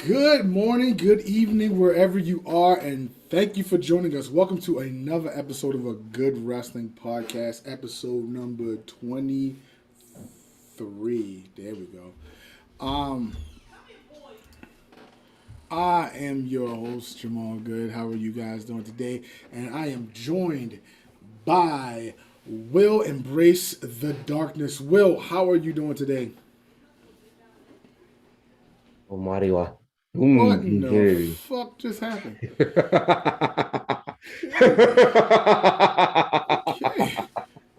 Good morning, good evening, wherever you are, and thank you for joining us. Welcome to another episode of a Good Wrestling Podcast, episode number 23. There we go. I am your host, Jamal Good. How are you guys doing today? And I am joined by Will Embrace the Darkness. Will, how are you doing today? Mariwa. What in the fuck just happened? Okay.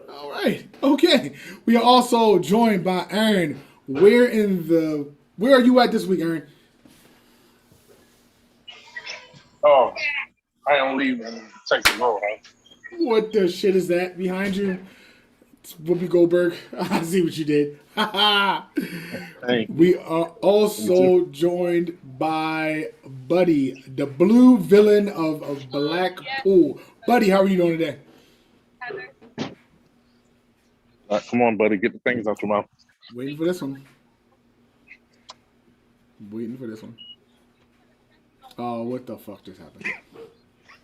All right. Okay. We are also joined by Aaron. Where are you at this week, Aaron? Oh, I am leaving Texas Road. What the shit is that behind you? It's Whoopi Goldberg. I see what you did. We are also joined by Buddy, the blue villain of Blackpool. Buddy, how are you doing today? Come on, buddy. Get the things out your mouth. Waiting for this one. Oh, what the fuck just happened?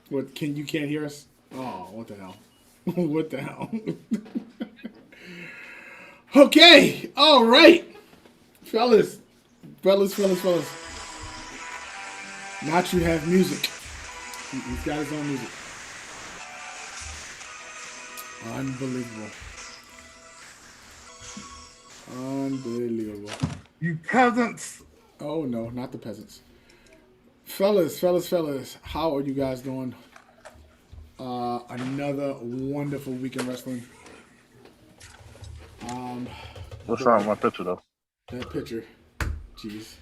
What? You can't hear us? Oh, what the hell? What the hell? Okay, all right, fellas. Not you have music. He's got his own music. Unbelievable. You peasants. Oh no, not the peasants. Fellas, how are you guys doing? Another wonderful week in wrestling. What's wrong with my picture, though? That picture, jeez.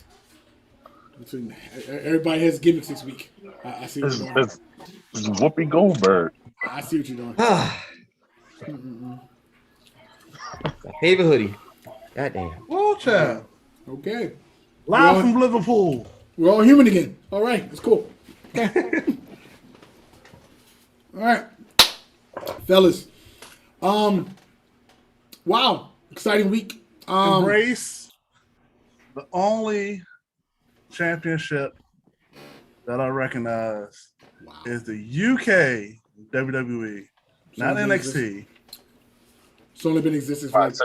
Everybody has gimmicks this week. I see what you're doing. It's Whoopi Goldberg. I see what you're doing. My favorite hoodie. Goddamn. Whoa, child. Okay. Live from Liverpool. We're all human again. All right, it's cool. All right, fellas. Wow, exciting week. Embrace the only championship that I recognize is the UK WWE, not NXT. It's only been in existence for like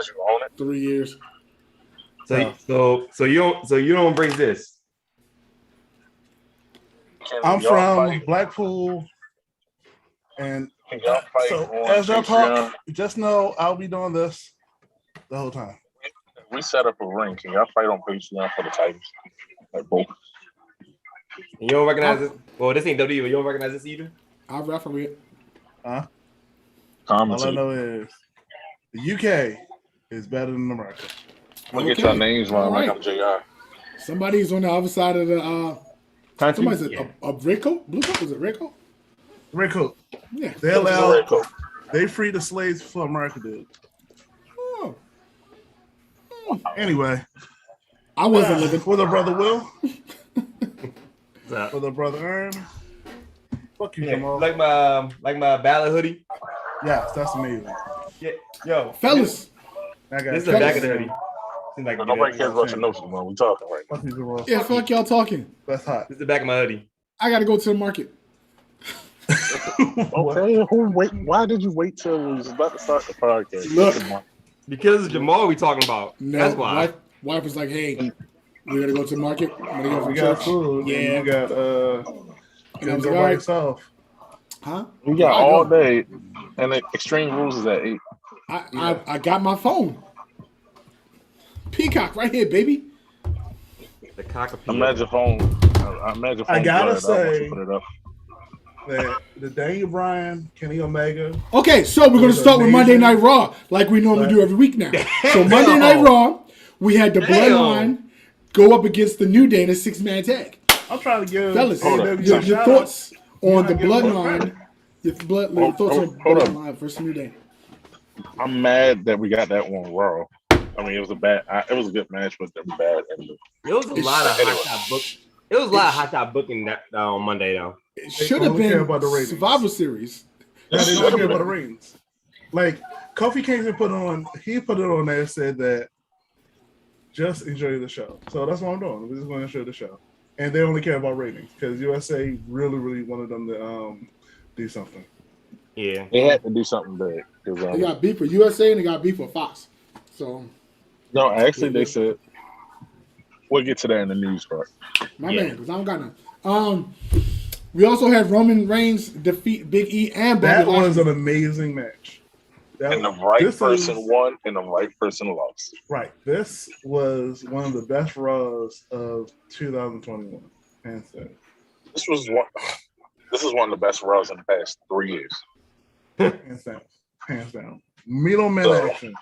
3 years. So you don't embrace this. I'm from Blackpool, and so as y'all talk, just know I'll be doing this the whole time. We set up a ring. Can y'all fight on Patreon for the titles? Like both. You don't recognize this? Well, this ain't WWE, but you don't recognize this either? I'll referee it. All I know is the UK is better than America. We'll get your names wrong like I'm JR. Somebody's on the other side of the somebody's a red coat? Blue coat? Was it red coat? Red coat. Yeah. They freed the slaves before America did. Oh. Anyway. I wasn't living. For the brother Will. For the brother Aaron. Fuck you, Jamal. Like my ballad hoodie. Yes, that's amazing. Yeah, yo, fellas. This is the back of the hoodie. Like nobody cares about your notes when we talking right now. Yeah, fuck y'all talking. That's hot. This is the back of my hoodie. I gotta go to the market. Okay, why did you wait till we was about to start the podcast? Look, because it's Jamal we talking about. No, that's why. Wife was like, "Hey, we gotta go to the market. We got food. Yeah, we got and I was go like, by yourself. Huh? We got all day, and the Extreme Rules is at 8. I got my phone. Peacock right here, baby. The cock of Imagine phone. I gotta say that the Daniel Bryan, Kenny Omega. Okay, so we're gonna start with Monday Night Raw, like we normally do every week now. So Monday Night Raw, we had the Bloodline go up against the New Day in a 6-man tag. I'm trying to give fellas your thoughts on the Bloodline. Your thoughts on Bloodline versus New Day. I'm mad that we got that one Raw. I mean, it was a good match, but it was bad. It was a lot of hot shot book. It was a lot of hot shot booking that on Monday though. It should have been Survivor Series. They don't care about the ratings. Like Kofi Kingston put it on there and said that just enjoy the show. So that's what I'm doing. We're just going to enjoy the show. and they only care about ratings because USA really wanted them to do something. Yeah, They had to do something big. They got beef for USA and they got beef for Fox. So no, actually, they said we'll get to that in the news part. my man, because I don't got none. We also had Roman Reigns defeat Big E and Bobby That Lashley. was an amazing match. And the right person won and the right person lost. Right. This was one of the best Raws of 2021. Hands down. This is one of the best Raws in the past 3 years. Hands down. Hands down. Meat on men action.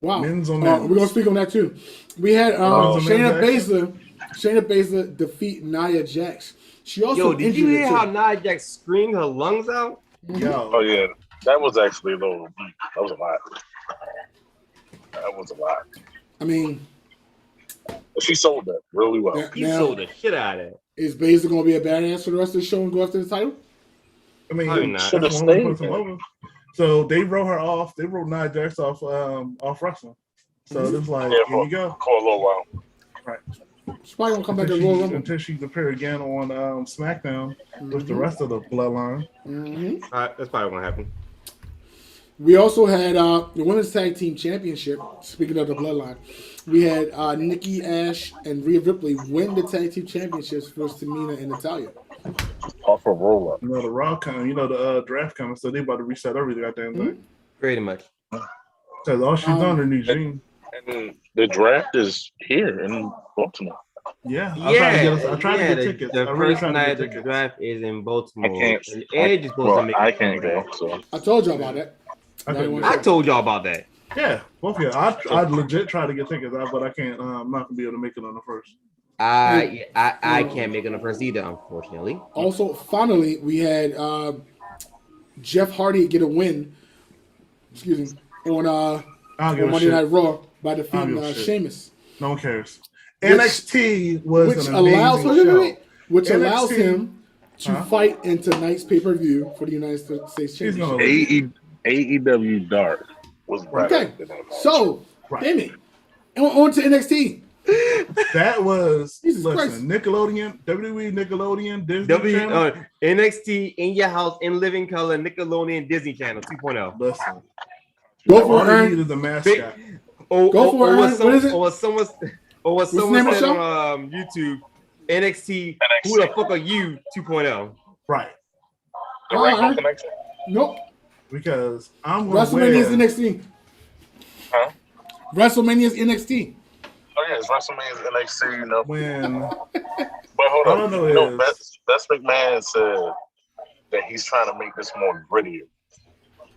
Wow. Men's on We're men's. gonna speak on that too. We had Shayna Baszler defeat Nia Jax. She also did you hear how Nia Jax screamed her lungs out? Yo. Oh yeah, that was actually a little. That was a lot. That was a lot. I mean, she sold that really well. He sold the shit out of it. Is Baszler gonna be a badass for the rest of the show and go after the title? I mean, Probably not. Should have stayed. So they wrote her off. They wrote Nia Jax off wrestling. So it's like, here you go. For a little while. Right. She's probably gonna come back to Royal Rumble until she appear again on SmackDown with the rest of the bloodline. That's probably gonna happen. We also had the Women's Tag Team Championship. Speaking of the bloodline, we had Nikki Ash and Rhea Ripley win the Tag Team Championships versus Tamina and Natalya. Off a roll up. You know the Raw coming. The draft coming, so they about to reset everything. Goddamn thing. Pretty much. Because all she's done in Eugene. And the draft is here in Baltimore. Yeah, I tried to get tickets. The first night of the draft is in Baltimore. I can't go. So I told y'all about that. I told y'all about that. Yeah, both of you. I'd legit try to get tickets out, but I can't. I'm not gonna be able to make it on the first. I can't make it on the first either, unfortunately. Also, finally, we had Jeff Hardy get a win. Excuse me, on Monday Night Raw by defeating Sheamus. No one cares. NXT was which an allows amazing show. allows him to fight in tonight's pay-per-view for the United States Championship. AEW Dark was okay. So, damn it, on to NXT. That was Christ. Nickelodeon, WWE, Nickelodeon, Disney Channel. NXT in your house in living color, Nickelodeon, Disney Channel 2.0. Listen, go for it. Is the mascot. Go for it. What is it? Or what someone said on YouTube, NXT, who the fuck are you 2.0? Right. Nope. Because I'm WrestleMania's NXT. Huh? WrestleMania's NXT. Oh yeah, it's WrestleMania's NXT. You know. But hold on. Best McMahon said that he's trying to make this more grittier.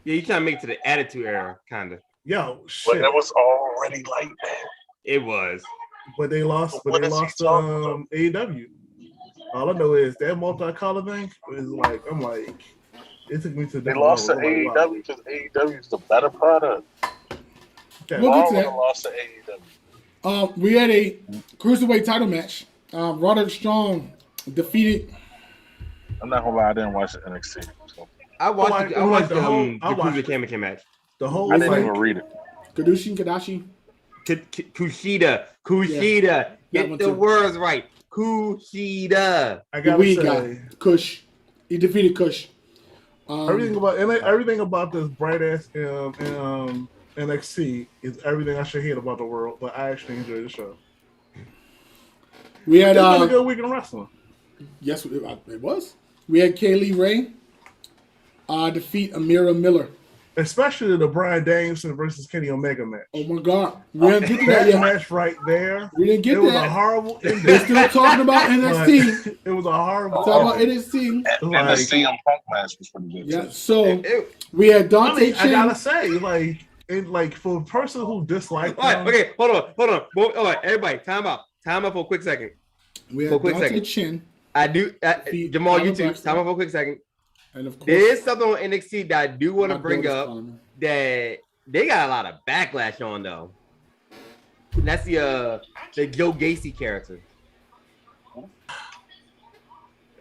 Yeah, he's trying to make it to the Attitude Era, kind of. Yo, shit. But it was already like that. It was. But they lost. AEW. All I know is that multi-collar thing is like, I'm like, it took me to. They lost to AEW because AEW is the better product. Okay. We'll get to that. Lost to AEW. We had a cruiserweight title match. Roderick Strong defeated. I'm not gonna lie, I didn't watch the NXT. So. I watched the Cruiserweight Championship match. The whole. I didn't even read it. Kadashi. Kushida. Yeah, get the words right. Kushida. I gotta say, Kush. He defeated Kush. Everything about this bright ass NXT is everything I should hate about the world, but I actually enjoy the show. We had a good week in wrestling. Yes, it was. We had Kaylee Ray defeat Amira Miller. Especially the Bryan Danielson versus Kenny Omega match. Oh my God, we didn't get to that yet. Match right there. We didn't get that. It was a horrible. They're still talking about NXT. It was a horrible. Talking about NXT. And the CM Punk match was pretty good. Yeah. So we had Dante Chen. I gotta say, for a person who disliked. Okay, hold on. All right, everybody, time out for a quick second. We had Dante Chen. Jamal, you too. Time out for a quick second. And of course, there is something on NXT that I do want to bring up that they got a lot of backlash on though. And that's the Joe Gacy character.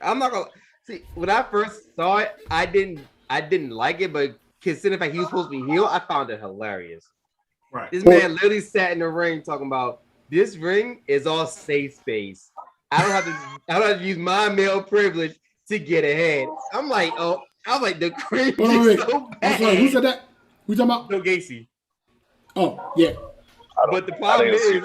I'm not gonna see when I first saw it, I didn't like it, but considering the fact he was supposed to be heel, I found it hilarious. Right. This man literally sat in the ring talking about this ring is all safe space. I don't have to use my male privilege to get ahead. I'm like, the cringe is so bad. I'm sorry, who said that? Who talking about? Joe Gacy. Oh, yeah. But the problem is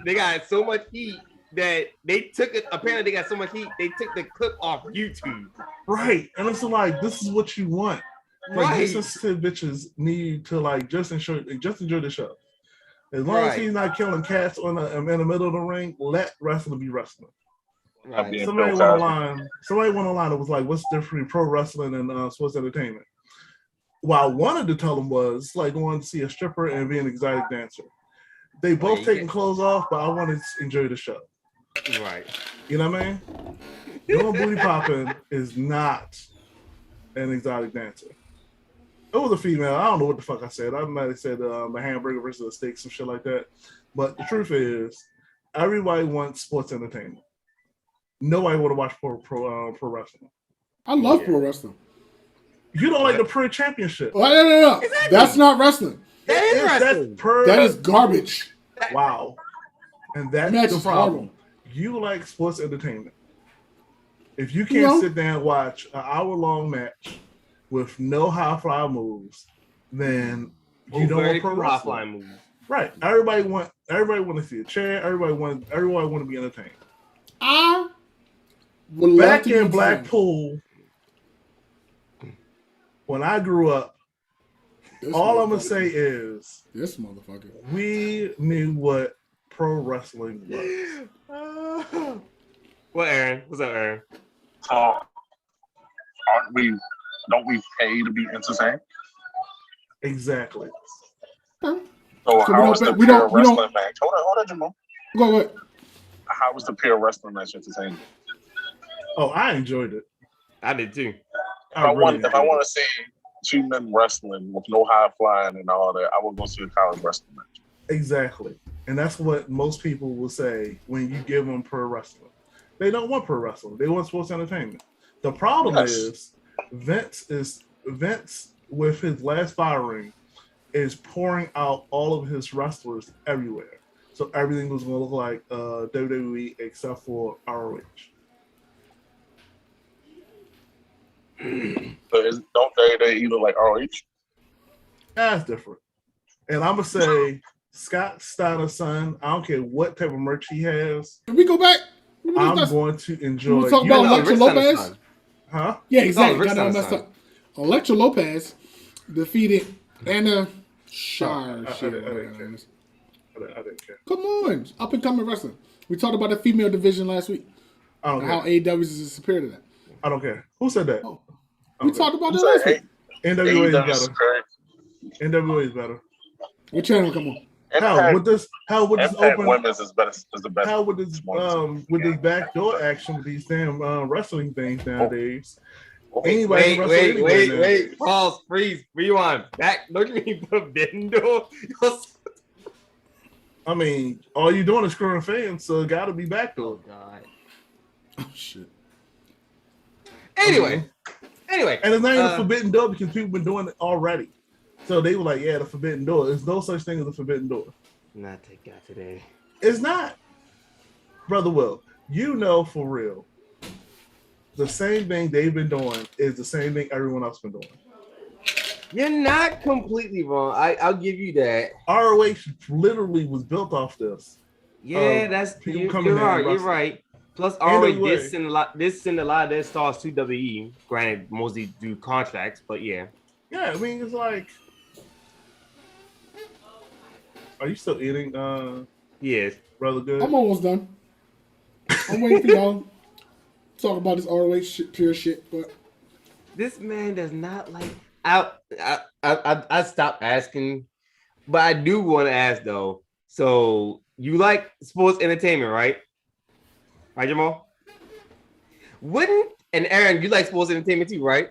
they got so much heat that they took it. Apparently, they got so much heat, they took the clip off YouTube. Right. And it's like, this is what you want. Like, Right. these sensitive bitches need to like just enjoy the show. As long as he's not killing cats in the middle of the ring, let wrestling be wrestling. Right. Somebody went online that was like, what's the difference between pro wrestling and sports entertainment? What I wanted to tell them was like going to see a stripper and be an exotic dancer. They both taking clothes off, but I wanted to enjoy the show. Right. You know what I mean? Doing booty popping is not an exotic dancer. It was a female. I don't know what the fuck I said. I might have said a hamburger versus a steak, some shit like that. But the truth is, everybody wants sports entertainment. Nobody want to watch pro wrestling. I love pro wrestling. You don't like the pro championship. Oh, no. Exactly. That's not wrestling. That is wrestling. That is garbage. Wow. And that's the problem. You like sports entertainment. If you can't sit there and watch an hour-long match with no high-fly moves, then you don't want pro wrestling. Moves. Right. Everybody want to see a chair. Everybody want to be entertained. I would back in Blackpool, when I grew up, all I'm gonna say is this motherfucker. We knew what pro wrestling was. What, Aaron? What's up, Aaron? So, don't we pay to be entertained? Exactly. So how was the pure wrestling match? Hold on, Jamal. Go ahead. How was the pure wrestling match entertaining? Oh, I enjoyed it. I did too. If I want to see two men wrestling with no high flying and all that, I would go see a college wrestling match. Exactly. And that's what most people will say when you give them pro wrestling. They don't want pro wrestling. They want sports entertainment. The problem is Vince with his last firing is pouring out all of his wrestlers everywhere. So everything was going to look like WWE except for ROH. So don't they either like ROH? That's different. And I'm going to say Scott Steiner's son, I don't care what type of merch he has. Can we go back? I'm going to enjoy. We'll talk about Elektra Lopez? Huh? Yeah, exactly. Got that messed up. Elektra Lopez defeated Anna Shire. I didn't care. Come on. Up and coming wrestling. We talked about the female division last week. I don't care. How AEW is superior to that. I don't care. Who said that? Oh. We talked about that last week. NWA is better. NWA is better. What channel? Come on. How would this open? Women's is better. Is the best. How would this with this backdoor action with these damn wrestling things nowadays? Wait. Pause. Freeze. Rewind. Back. Don't you mean forbidden door? I mean, all you doing is screwing fans, so it got to be backdoor. Oh God. Oh shit. Anyway, and it's not even forbidden door because people been doing it already. So they were like, yeah, the forbidden door. There's no such thing as a forbidden door. Not take that today. It's not. Brother Will, you know for real, the same thing they've been doing is the same thing everyone else been doing. You're not completely wrong. I'll give you that. ROH literally was built off this. Yeah, you're right. You're right. Plus, ROH did send a lot of their stars to WWE. Granted, mostly due contracts, but yeah. Yeah, I mean, it's like, are you still eating? Yes, Brother Good. I'm almost done. I'm waiting for y'all to talk about this ROH shit, pure shit, but this man does not like. I stopped asking, but I do want to ask though. So you like sports entertainment, right? Right, Jamal? And Aaron, you like sports entertainment too, right?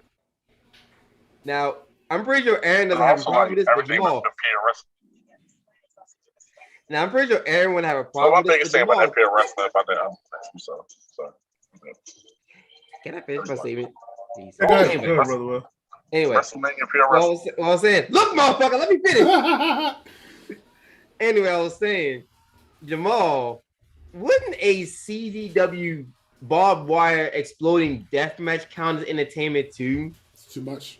Now, I'm pretty sure Aaron doesn't have a problem with this, but Jamal. Now, I'm pretty sure Aaron wouldn't have a problem with this. So one thing to say about that pure wrestling, if I didn't, so. Can I finish my statement? Anyway, what I was saying, look, motherfucker, let me finish. Anyway, I was saying, Jamal, wouldn't a CZW barbed wire exploding death match count as entertainment too? It's too much.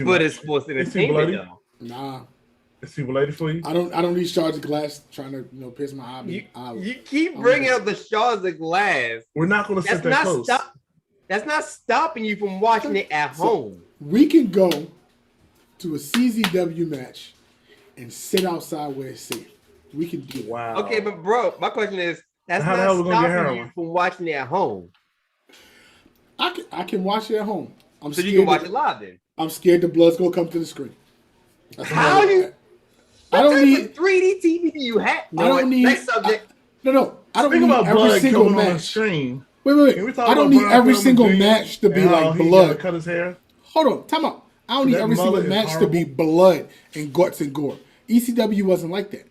But it's sports It's too entertainment bloody. though. Nah, It's too late for you. I don't need shards of glass trying to pierce my eye. You keep bringing up the shards of glass. We're not going to sit that close. That's not stopping you from watching it at home. We can go to a CZW match and sit outside where it's safe. We can do that. Wow. Okay, but bro, my question is, that's How the not hell we gonna get stopping heroin? you from watching it at home. I can watch it at home. I'm So scared you can watch that- it live then. I'm scared the blood's gonna come to the screen. That's How all you? I don't What need. type of 3D TV do you have? I don't need. Next subject. No. I don't Speaking need about every blood single coming on the match. screen. Wait. Can we talk I don't about need Brian every Pillman single Jr. match to be and how like he blood. gotta cut his hair. Hold on, time out. I don't need That every single mullet is match to be blood and guts and gore. ECW wasn't like that.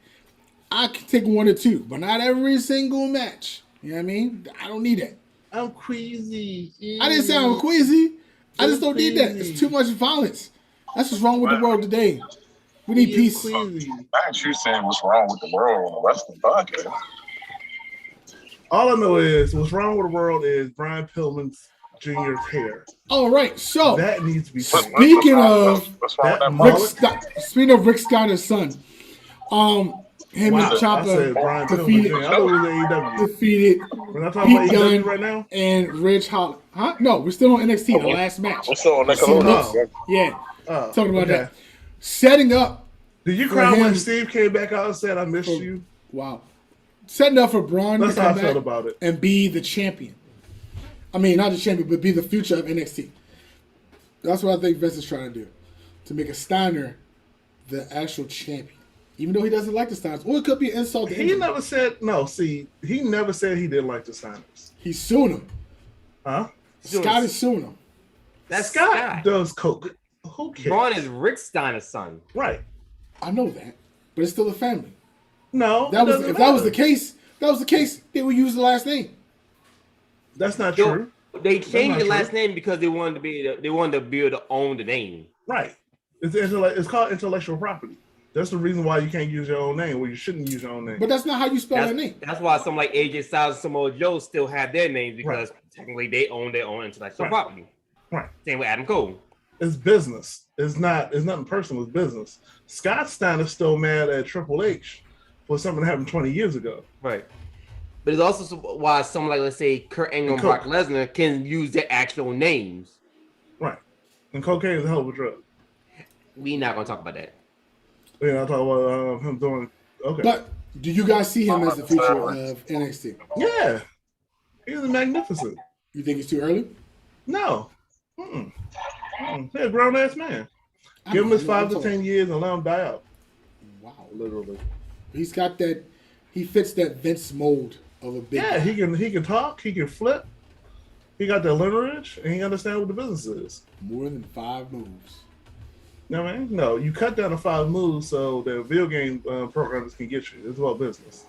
I can take one or two, but not every single match. You know what I mean? I don't need that. I'm queasy. I didn't say I'm queasy. I just So don't need that. queasy. It's too much violence. That's what's wrong with the world today. We need peace. Queasy. Not you saying what's wrong with the world on the wrestling podcast. All I know is what's wrong with the world is Brian Pillman's Jr.'s hair. All right, so That needs to be What- changed. Speaking what's wrong with that that mullet? Speaking of Rick Steiner's son, him Wow, and I Chopper said Brian Pillman defeated Jr. I thought it was AEW. defeated We're not talking about Pete AEW Dunne right now. and Ridge Holland. Huh? No, we're still on NXT, the last match. We're still on So, Nickelodeon. yeah, Oh, talking about okay. that. Setting up, Did you For cry when him- Steve came back out and said, "I missed you"? wow, setting up for Braun That's to how I come felt back about it. and be the champion. I mean, not the champion, but be the future of NXT. That's what I think Vince is trying to do, to make a Steiner the actual champion, even though he doesn't like the Steiners. Or it could be an insult to He injury. never said no. See, he never said he didn't like the signers. He's suing him. Huh? Scott is suing him. That's Scott Scott. does coke. Who cares? Braun is Rick Steiner's son. Right. I know that, but it's still a family. No, That it was doesn't if that was matter. the case, they would use the last name. That's not Yo, true. They changed not the last true. name because they wanted to be able to own the name. Right. It's called intellectual property. That's the reason why you can't use your own name, or you shouldn't use your own name. But that's not how you spell That's, their name. that's why some like AJ Styles and Samoa Joe still have their names because technically they own their own intellectual Right. property. Right. Same with Adam Cole. It's business. It's nothing personal. It's business. Scott Steiner's still mad at Triple H for something that happened 20 years ago. Right. But it's also why someone like, let's say, Kurt Angle and Brock Coke. Lesnar can use their actual names. Right. And cocaine is a hell of a drug. We're not going to talk about that. Yeah, I talk about him doing. Okay. But do you guys see him as the future of NXT? Yeah. He's magnificent. You think it's too early? No. Mm-mm. Mm-mm. He's a grown ass man. Give him his 5 to 10 years and let him die out. Wow. Literally. He's got that. He fits that Vince mold of a big. Yeah, guy. he can talk, he can flip. He got that lineage, and he understands what the business is. More than 5 moves. You know what I mean? No, you cut down to 5 moves so the video game programmers can get you. It's about business.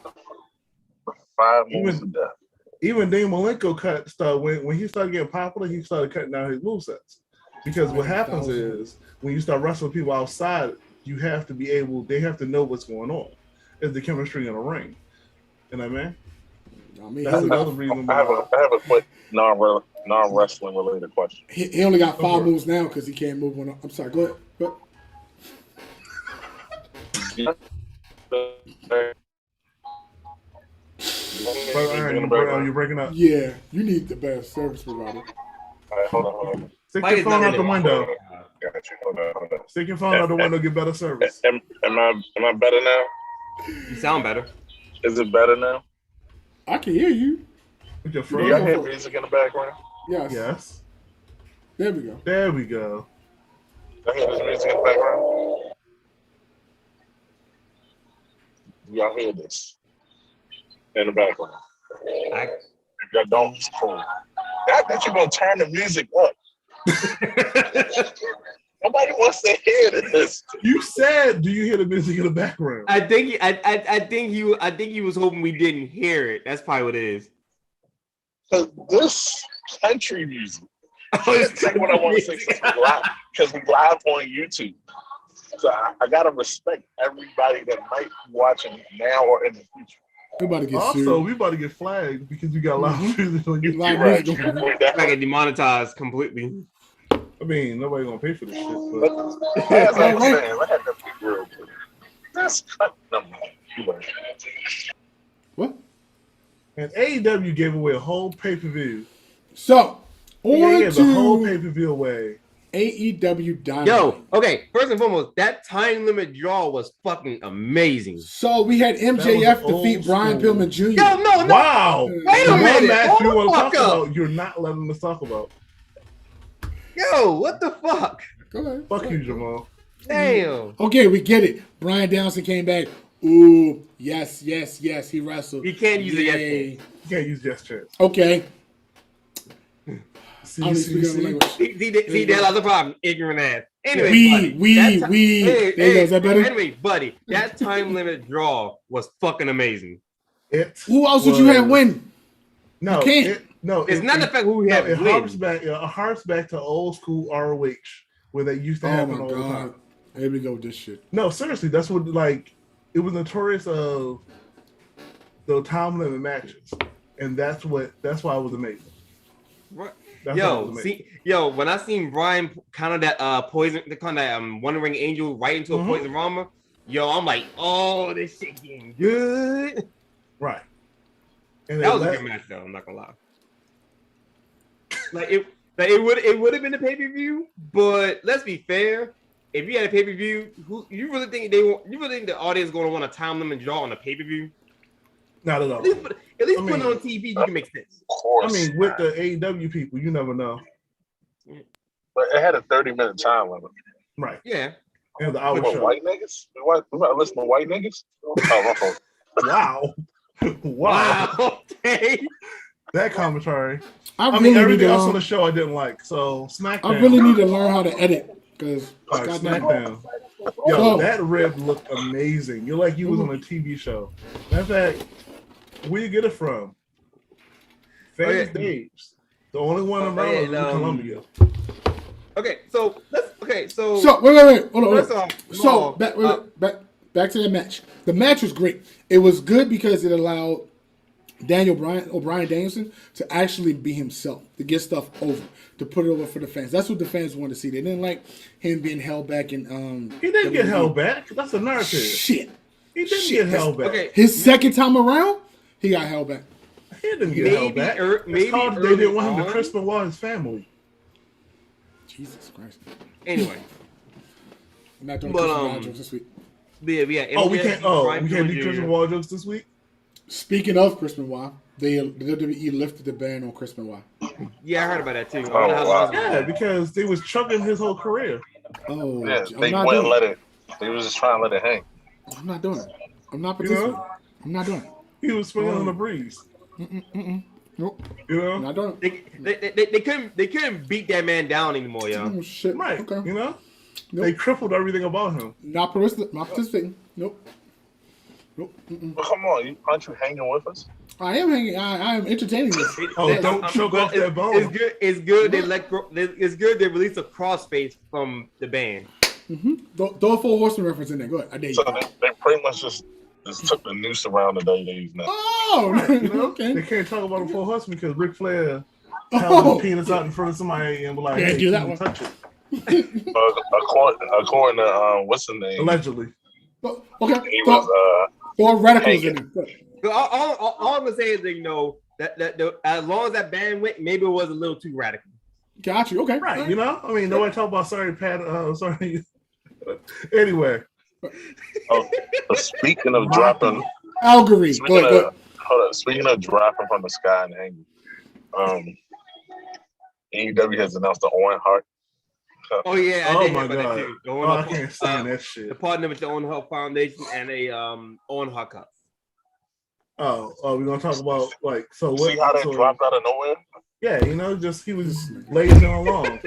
5 moves to death. Even Dean Malenko started when he started getting popular, he started cutting down his movesets. Because what happens is when you start wrestling people outside, you have to be able, they have to know what's going on. It's the chemistry in the ring. You know what I mean? I mean, That's he, another reason I have why. a quick non-wrestling related question. he only got 5 Go for it. moves now because he can't move one. I'm sorry. Go ahead. Brother Aaron, you're breaking up. Yeah, you need the best service provider. All right, hold on. Stick Mike your is phone not out the in it. window. Got you. Hold on. Stick your phone out the window, get better service. Am I better now? You sound better. Is it better now? I can hear you. With your Do phone. y'all hear music in the background? Yes. Yes. There we go. There we go. I hear this music in the background. Do y'all hear this in the background? If y'all don't, it's cool. Not that you're gonna turn the music up. Nobody wants to hear this. You said, "Do you hear the music in the background?" I think he was hoping we didn't hear it. That's probably what it is. Cause this country music. That's what I want to say because we live on YouTube. So I gotta respect everybody that might be watching now or in the future. We about to get Also, sued. we about to get flagged because we got loud music on YouTube. Live Right. music going on. I get demonetized completely. I mean, nobody gonna pay for this shit. But As I was Right. saying, let that be real. That's cut them. What? and AEW gave away a whole pay-per-view. So, They on gave the whole to pay-per-view away. AEW Dynamite. Yo, okay. First and foremost, that time limit draw was fucking amazing. So we had MJF That was defeat old Brian school. Pillman Jr. Yo, no. Wow! Wait a The one minute. match Hold you the want to fuck talk up. about, you're not letting us talk about. Yo, what the fuck? Go ahead. Fuck you, Jamal. Damn. Okay, we get it. Brian Danielson came back. Ooh, yes, he wrestled. You can't use it Yay. yesterday. You can't use just chance. Okay. See, I don't speak other language. See, that's the problem. Ignorant ass. Anyway, We. Hey, There you go. Is that better? Anyway, buddy, that time limit draw was fucking amazing. Who else would you have win? No, You can't. It's not the fact who we have it win. harps back to old school ROH where they used to Oh happen my all the time. god. Here we go with this shit. No, seriously, that's what it was notorious of the time limit matches, and that's why it was amazing. Right. That's why it was amazing. When I seen Brian counter that poison, the kind of One Ring Angel right into a poison rama, I'm like, oh, this shit getting good. Right. And That was a good match, though. I'm not gonna lie. It would have been a pay per view, but let's be fair. If you had a pay per view, you really think the audience is going to want a time limit draw on a pay per view? Not at all. At least put it on TV. You can make sense. Of course. I mean, with the AEW people, you never know. But it had a 30-minute time limit. Right. Yeah. And the hour What, show. white niggas? We about to listen to white niggas? Oh, my fault. Wow. Wow. Okay. That commentary. I I mean, really need everything to else on learn. the show I didn't like. So SmackDown. I really need to learn how to edit because All right, goddamn. SmackDown. Yo, Oh. that rib looked amazing. You're like you was on a TV show. Matter of fact, where you get it from? Famous Dave's. The only one around is in Colombia. So So wait. Hold on. First off, So back to that match. The match was great. It was good because it allowed Brian Danielson to actually be himself, to get stuff over, to put it over for the fans. That's what the fans wanted to see. They didn't like him being held back in He didn't get WWE. held back. That's a narrative. Shit. He didn't get held back. Okay. His second time around, he got held back. He didn't get held back. It's called they didn't want him to crisp and wall his family. Jesus Christ. Anyway. I'm not doing But, Christian Wild jokes this week. Yeah, We can't do Chris and Wall jokes this week. Speaking of Chris Benoit, the WWE lifted the ban on Chris Benoit. Yeah, I heard about that too. Oh, wow. Yeah, because they was chugging his whole career. Oh, Yeah, I'm they not wouldn't doing let it. it. They was just trying to let it hang. I'm not doing it. I'm not You participating. know? I'm not doing it. He was swinging on the breeze. Nope. You know? I'm not doing it. They couldn't beat that man down anymore, yo. Oh, shit. Right. Okay. You know? Nope. They crippled everything about him. Not participating. Nope. Nope. But come on, aren't you hanging with us? I am hanging. I am entertaining this. Don't choke off that bone. It's good. It's good. They released a crossface from the band. Throw a Four Horsemen reference in there. Go ahead. I dare you. So they pretty much just took the noose around the WWE's neck. Oh, You know? okay. They can't talk about a full husband because Ric Flair Oh. held his penis out in front of somebody and was like, Can't hey, do that can you one. touch it? According to what's the name? Allegedly. Okay. He was Throw radicals in there. Go ahead. So all I'm gonna say is that as long as that band went, maybe it was a little too radical. Got you. Okay. Right, you know? I mean, nobody talk about sorry, Pat. Sorry. Anyway. Speaking of dropping. Algorithm. Speaking Go ahead. hold up. Speaking of dropping from the sky and hanging, AEW has announced the Owen Hart. Oh yeah, I Oh did my hear about God. that too. The Oh, Owen I Hart- can't stand that shit. The partner with the Owen Hart Foundation and a Owen Hart Cup. Oh, we're gonna talk about so what? See how that so, dropped out of nowhere? Yeah, you know, just he was blazing along.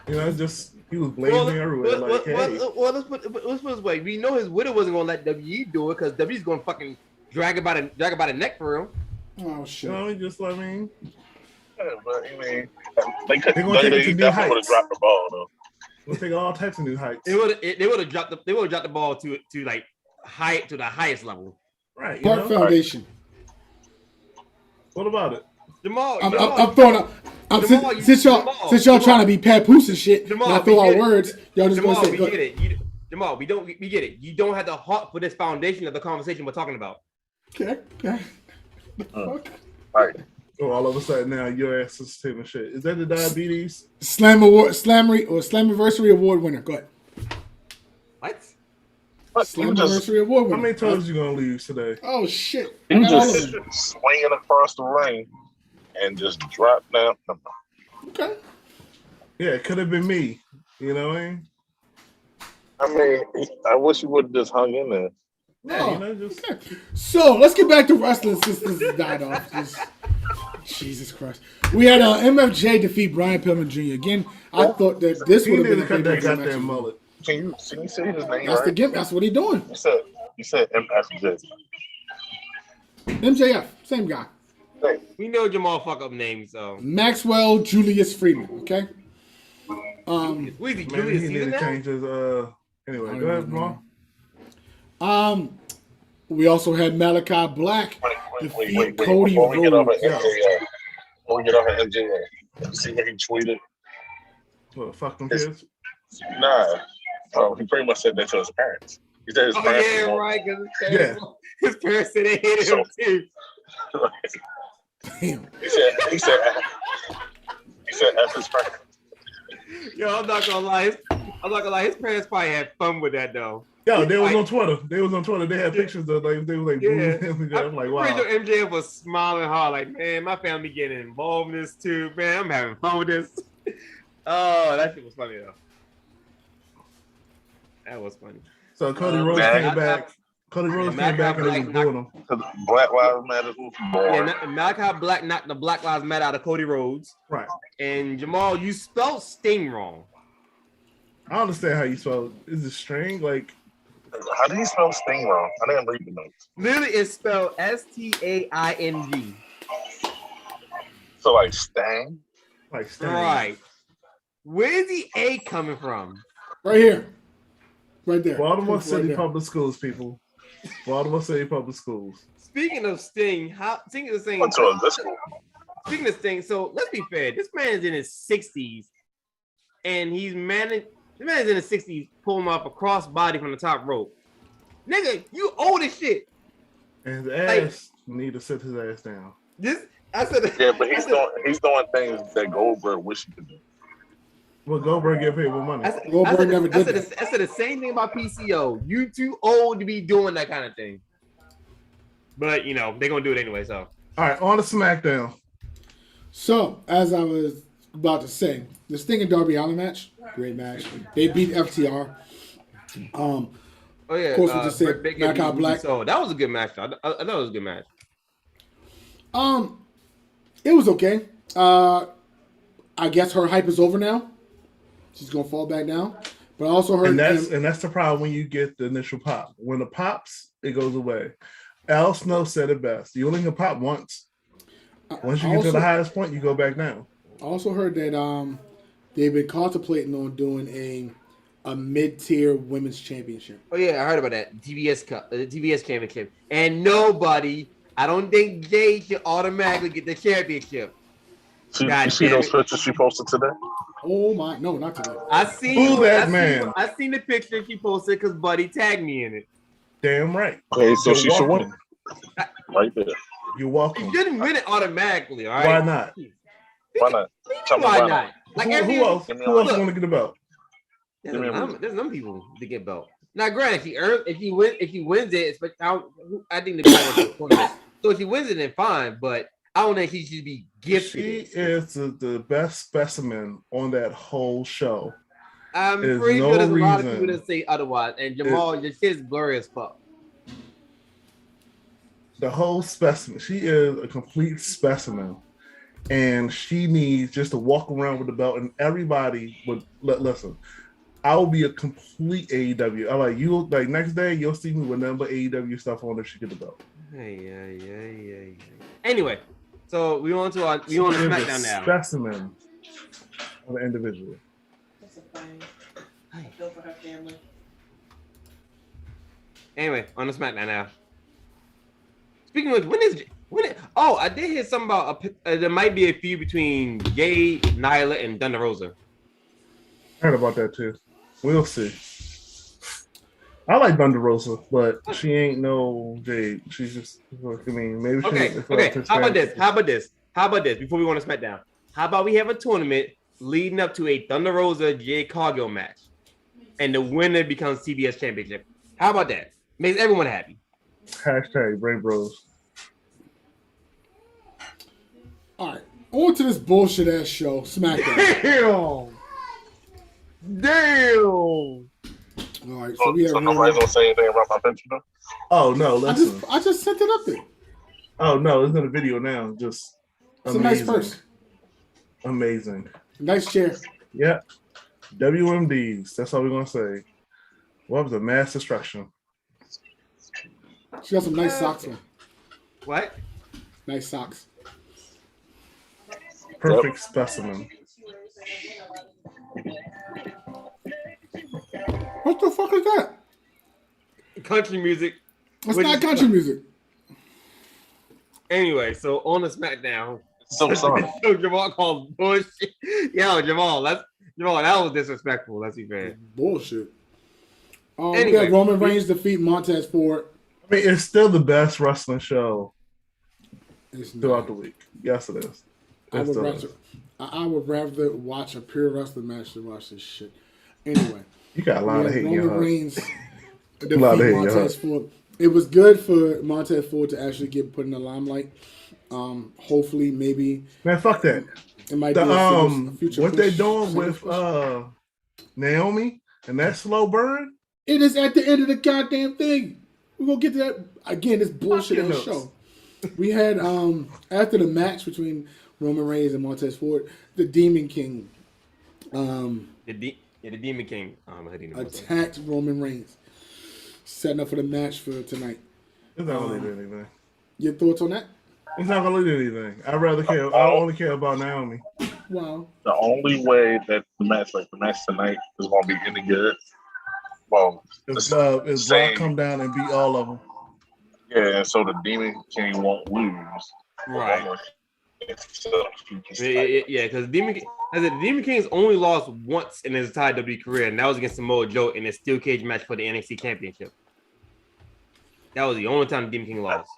You know, just he was blazing everywhere. Let's put it this way. We know his widow wasn't gonna let WWE do it because WWE's gonna fucking drag it by the neck for him. Oh You shit. know, just I mean, Yeah, but I mean, they could. They're gonna take it to They new definitely would have heights. dropped the ball though. we'll take all types of new heights. They would have dropped the ball to like high to the highest level. Right, you Hart know? Foundation. What about it? Jamal, I'm throwing out. Since y'all trying to be papoose and shit, and I throw out words, y'all just gonna say. We get it. Jamal, we get it. You don't have the heart for this foundation of the conversation we're talking about. Okay. All right. Oh, all of a sudden now your ass is taking shit. Is that the diabetes? Slammiversary Award winner. Go ahead. What? Slammiversary Award winner. How many times you gonna lose today? Oh shit! He just swinging across the ring and just dropped down. Okay. Yeah, it could have been me. You know what I mean? I wish you would have just hung in there. Yeah, okay. So let's get back to wrestling since this has died off. Jesus Christ. We had MFJ defeat Brian Pillman Jr. Again, I thought that this would have been cut that goddamn mullet. Can you say his name? That's the gift. That's what he's doing. You said MFJ. MJF, same guy. We know Jamal fuck up names, so Maxwell Julius Freeman. Okay. Maybe he need to change his. Anyway, go ahead, Jamal. We also had Malachi Black defeat Wait. Cody Before we get off Rhodes. of MJF, see what he tweeted? What, fuck them kids? Nah. He pretty much said that to his parents. He said his parents. Yeah, right. His parents said they hated him too. Damn. He said F his parents. Yo, I'm not gonna lie. His parents probably had fun with that though. Yo, they was on Twitter. They had pictures of they was like, yeah. I'm like, wow. I'm pretty sure MJF was smiling hard, like, man, my family getting involved in this too. Man, I'm having fun with this. Oh, that shit was funny though. That was funny. So Cody Rhodes came back. Cody Rhodes came back and they was booing him. Black Lives Matter. Yeah, Malachi Black knocked the Black Lives Matter out of Cody Rhodes. Right. And Jamal, you spelled Sting wrong. I understand how you spell it. Is it string? Like, how do you spell Sting wrong? I didn't read the notes. Literally, it's spelled Staing. So like Stang? Like Sting. Right. Where's the A coming from? Right here. Right there. Baltimore Right City there. Public Schools, people. Baltimore City Public Schools. Speaking of Sting, Speaking of Sting, so let's be fair. This man is in his 60s, and this man is in his 60s pulling off a crossbody from the top rope. Nigga, you old as shit. And his ass need to sit his ass down. Yeah, but he's doing things that Goldberg wish he could do. Well, Goldberg get paid with money. Goldberg never did that. I said the same thing about PCO. You too old to be doing that kind of thing. But, they're going to do it anyway, so. All right, on to SmackDown. So, as I was about to say, the Sting and Darby Allin match, great match. They beat FTR. Oh, yeah. Of course, we just said Malachi Black. So, that was a good match. I thought it was a good match. It was okay. I guess her hype is over now. She's gonna fall back down. But I also heard and that's the problem when you get the initial pop. When it pops, it goes away. Al Snow said it best. You only can pop once. Once you get to the highest point, you go back down. I also heard that they've been contemplating on doing a mid-tier women's championship. Oh yeah, I heard about that. TBS Cup, the TBS championship. And nobody, I don't think Jay should automatically get the championship. You see those pictures she posted today? Oh my, no, not today. I seen man. I seen the picture she posted because Buddy tagged me in it. Damn right. Okay, so she should win. Right there. You're welcome. She shouldn't win it automatically, all right? Why not? Why not? Tell me Why why not? Like Who else? Who else want to get a belt? There's some people to get belt. Now, granted, if he wins it, I think the guy will. So if he wins it, then fine. But I don't think he should be gifted. She is the best specimen on that whole show. I'm pretty sure there's a lot of people that say otherwise. And Jamal, your shit is blurry as fuck. The whole specimen. She is a complete specimen. And she needs just to walk around with the belt, and everybody would listen. I will be a complete AEW. I like you. Like next day, you'll see me with nothing but AEW stuff on if she get the belt. Hey. Anyway, so we on to SmackDown now. Specimen of an individual. That's a thing. I feel for her family. Anyway, on the SmackDown now. Speaking of, when is I did hear something about there might be a feud between Jade, Nyla, and Thunder Rosa. I heard about that too. We'll see. I like Thunder Rosa, but she ain't no Jade. She's just, I mean, maybe she. Okay. How about this? Before we want to SmackDown, how about we have a tournament leading up to a Thunder Rosa Jade Cargill match, and the winner becomes CBS Championship. How about that? Makes everyone happy. Hashtag Bray Bros. All right, on to this bullshit ass show, SmackDown. Damn. All right, so we have. So nobody's gonna say anything about my picture though. Oh no, listen. I just sent it up there. Oh no, it's in a video now. Just It's amazing. a nice purse. Amazing. Nice chair. Yeah. WMDs. That's all we're gonna say. What was a mass destruction? She got some nice socks on. What? Nice socks. Perfect specimen. What the fuck is that? Country music. It's not country music. Anyway, so on the SmackDown, So sorry. so Jamal called bullshit. Yo, Jamal, that was disrespectful. Let's be fair. Bullshit. We Anyway. got Roman Reigns defeat Montez Ford. I mean, it's still the best wrestling show It's not. throughout the week. Yes, it is. I would rather watch a pure wrestling match than watch this shit. Anyway, You got a lot of hate in your Roman heart. Reigns defeat lot of hate in your Montez heart. Ford. It was good for Montez Ford to actually get put in the limelight. Hopefully, maybe Man, fuck that. it might The, be a future. what push, they doing single with push. Naomi and that slow burn? It is at the end of the goddamn thing. We're gonna get to that again. This bullshit your ass notes. show. We had after the match between Roman Reigns and Montez Ford, the Demon King The Demon King. attacked Roman Reigns, setting up for the match for tonight. It's not gonna lead to anything. Your thoughts on that? It's not gonna lead to anything. I only care about Naomi. Wow. The only way that the match tonight is gonna be any good. Well, If the same- Brock come down and beat all of them. yeah, so the Demon King won't lose. Right. So, Yeah, because the Demon King's only lost once in his entire WWE career, and that was against Samoa Joe in a steel cage match for the NXT Championship. That was the only time the Demon King lost.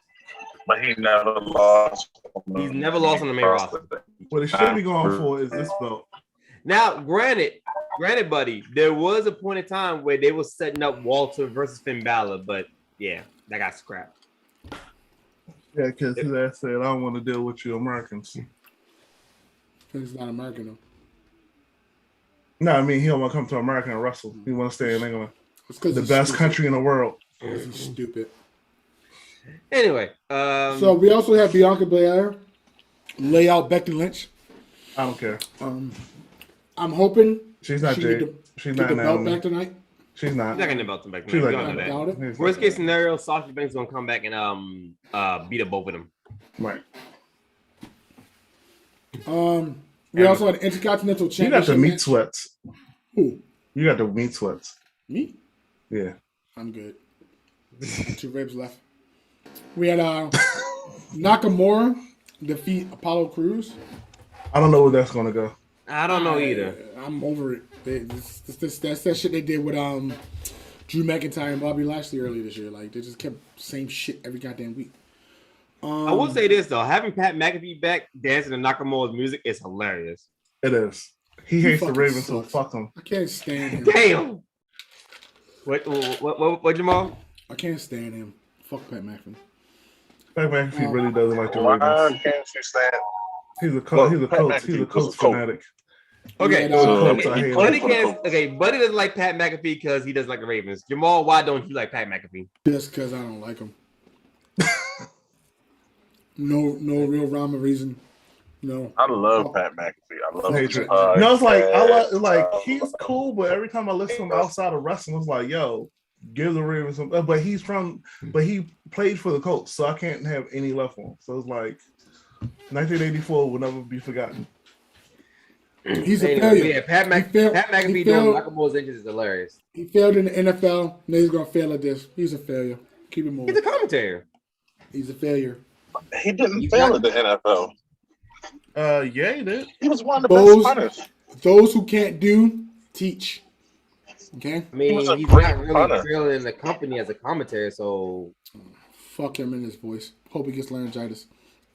But he never lost. He's never lost on the main roster. What it should be going for is this belt. Now, granted, buddy, there was a point in time where they were setting up Walter versus Finn Balor, but yeah, that got scrapped. Yeah, because his ass said, I don't want to deal with you Americans. He's not American though. No, I mean, he don't want to come to America and wrestle. He want to stay in England. It's because The best country in the world. He's stupid. Anyway, So we also have Bianca Belair lay out Becky Lynch. I don't care. I'm hoping She's not she Jade. get the- She's get not the belt Naomi. back tonight. She's not. he's not gonna belt them back. She's Man. like, We all know I that. doubt it. Worst case scenario, Sasha Banks gonna come back and beat up both of them. Right. We also had an Intercontinental You got Championship the meat match. sweats. Who? You got the meat sweats. Me? Yeah. I'm good. 2 ribs left. We had Nakamura defeat Apollo Crews. I don't know where that's going to go. I don't know either. I'm over it. That's that shit they did with Drew McIntyre and Bobby Lashley earlier this year. Like they just kept same shit every goddamn week. I will say this though, having Pat McAfee back dancing to Nakamura's music is hilarious. It is. He hates the fucking Ravens, so sucks. fuck him. I can't stand him. Damn. What, Jamal? I can't stand him. Fuck Pat McAfee. Pat McAfee really doesn't like the Why Ravens. can't you stand? He's a Look, Colts. Pat He's McAfee a was Colts a Colt. fanatic. Okay, Yeah, Colts, I hate Buddy him. Buddy doesn't like Pat McAfee because he doesn't like the Ravens. Jamal, why don't you like Pat McAfee? Just because I don't like him. No real rhyme or reason. No. I love Pat McAfee. I love him. Hatred. No, it's like he's cool, but every time I listen to him outside of wrestling, it's like, yo, give the Ravens some. But he played for the Colts, so I can't have any left for him. So it's like 1984 will never be forgotten. He's a Anyway, failure. yeah, Pat McAfee he doing failed. Nakamura's inches is hilarious. He failed in the NFL. Now he's gonna fail at this. He's a failure. Keep it moving. He's a commentator. He's a failure. He didn't fail at the NFL. Yeah, he did. He was one of the best Those punters. those who can't do, teach. Okay? I mean, was a he's great not really punter. trailing the company as a commentator, so Fuck him in his voice. Hope he gets laryngitis.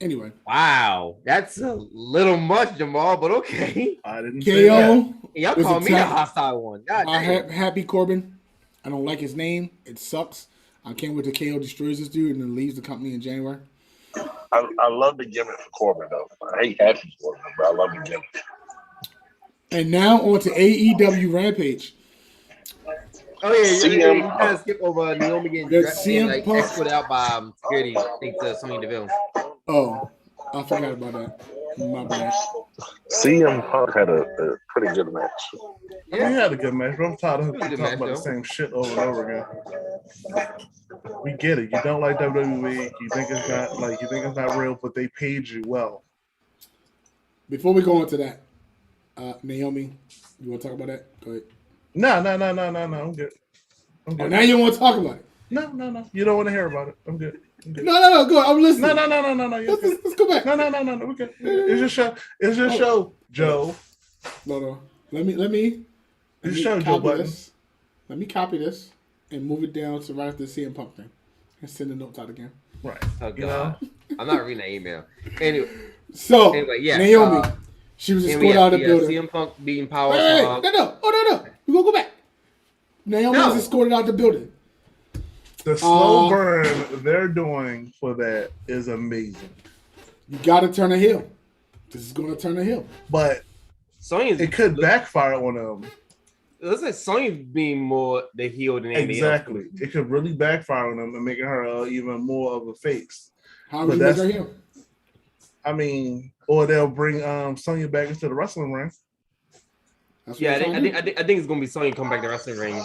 Anyway, wow, that's a little much, Jamal, but okay. I didn't say that. KO. Y'all Was call me the attacked. hostile one. God damn. Happy Corbin. I don't like his name. It sucks. I can't wait till KO destroys this dude and then leaves the company in January. I love the gimmick for Corbin, though. I hate Happy Corbin, but I love the gimmick. And now on to AEW Rampage. Oh yeah, CM you kind of skip over Naomi getting Yeah, dressed CM and like Punk. escorted out by security. I think to Sonya Deville. Oh, I forgot about that. My bad. CM Punk had a pretty good match. He had a good match, but I'm tired of It was a him good talking about match, the same shit over and over again. We get it. You don't like WWE. You think it's not real, but they paid you well. Before we go on to that, Naomi, you want to talk about that? Go ahead. No. I'm good. Oh, now you don't want to talk about it. No. You don't want to hear about it. I'm good. No. Go ahead. I'm listening. No. You're good. Let's go back. No. We're good. It's your show. It's your show, Joe. No. Let me It's your show, Joe copy Button. this. Let me copy this and move it down to right after the CM Punk thing and send the notes out again. Right. Oh You know? god, I'm not reading that email. Anyway, yeah, Naomi, she was escorted out of the building. CM Punk beating Power. Hey, no. We're going to go back. Naomi was escorted out the building. The slow burn they're doing for that is amazing. You got to turn a heel. This is going to turn a heel. But Sonya's it could backfire on them. It looks like Sonya's being more the heel than anything Exactly. else. It could really backfire on them and making her even more of a face. How would you make her heel? I mean, or they'll bring Sonya back into the wrestling ring. That's what Yeah, I'm I trying to think it's gonna be Sonya come back to wrestling ring.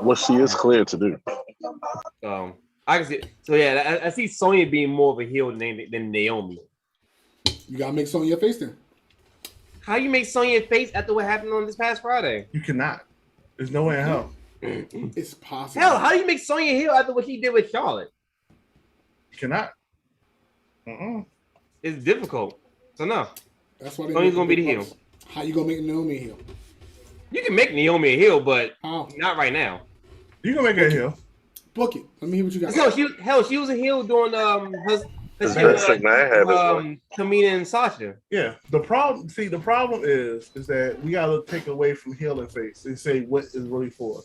What she is clear to do. I can see. So yeah, I see Sonya being more of a heel than Naomi. do. You got to make Sonya face then. How you make Sonya face after what happened on this past Friday? You cannot. There's no way in hell. It's possible. Hell, how do you make Sonya heel after what she did with Charlotte? You cannot. It's difficult. So no, That's why Sonya's gonna be the heel. How you going to make Naomi a heel? You can make Naomi a heel, but How? not right now. You can make her a heel. Book it. Let me hear what you got. No, she was a heel during her Vince McMahon had his way. Tamina and Sasha. Yeah. The problem is that we gotta take away from heel and face and say what is really for.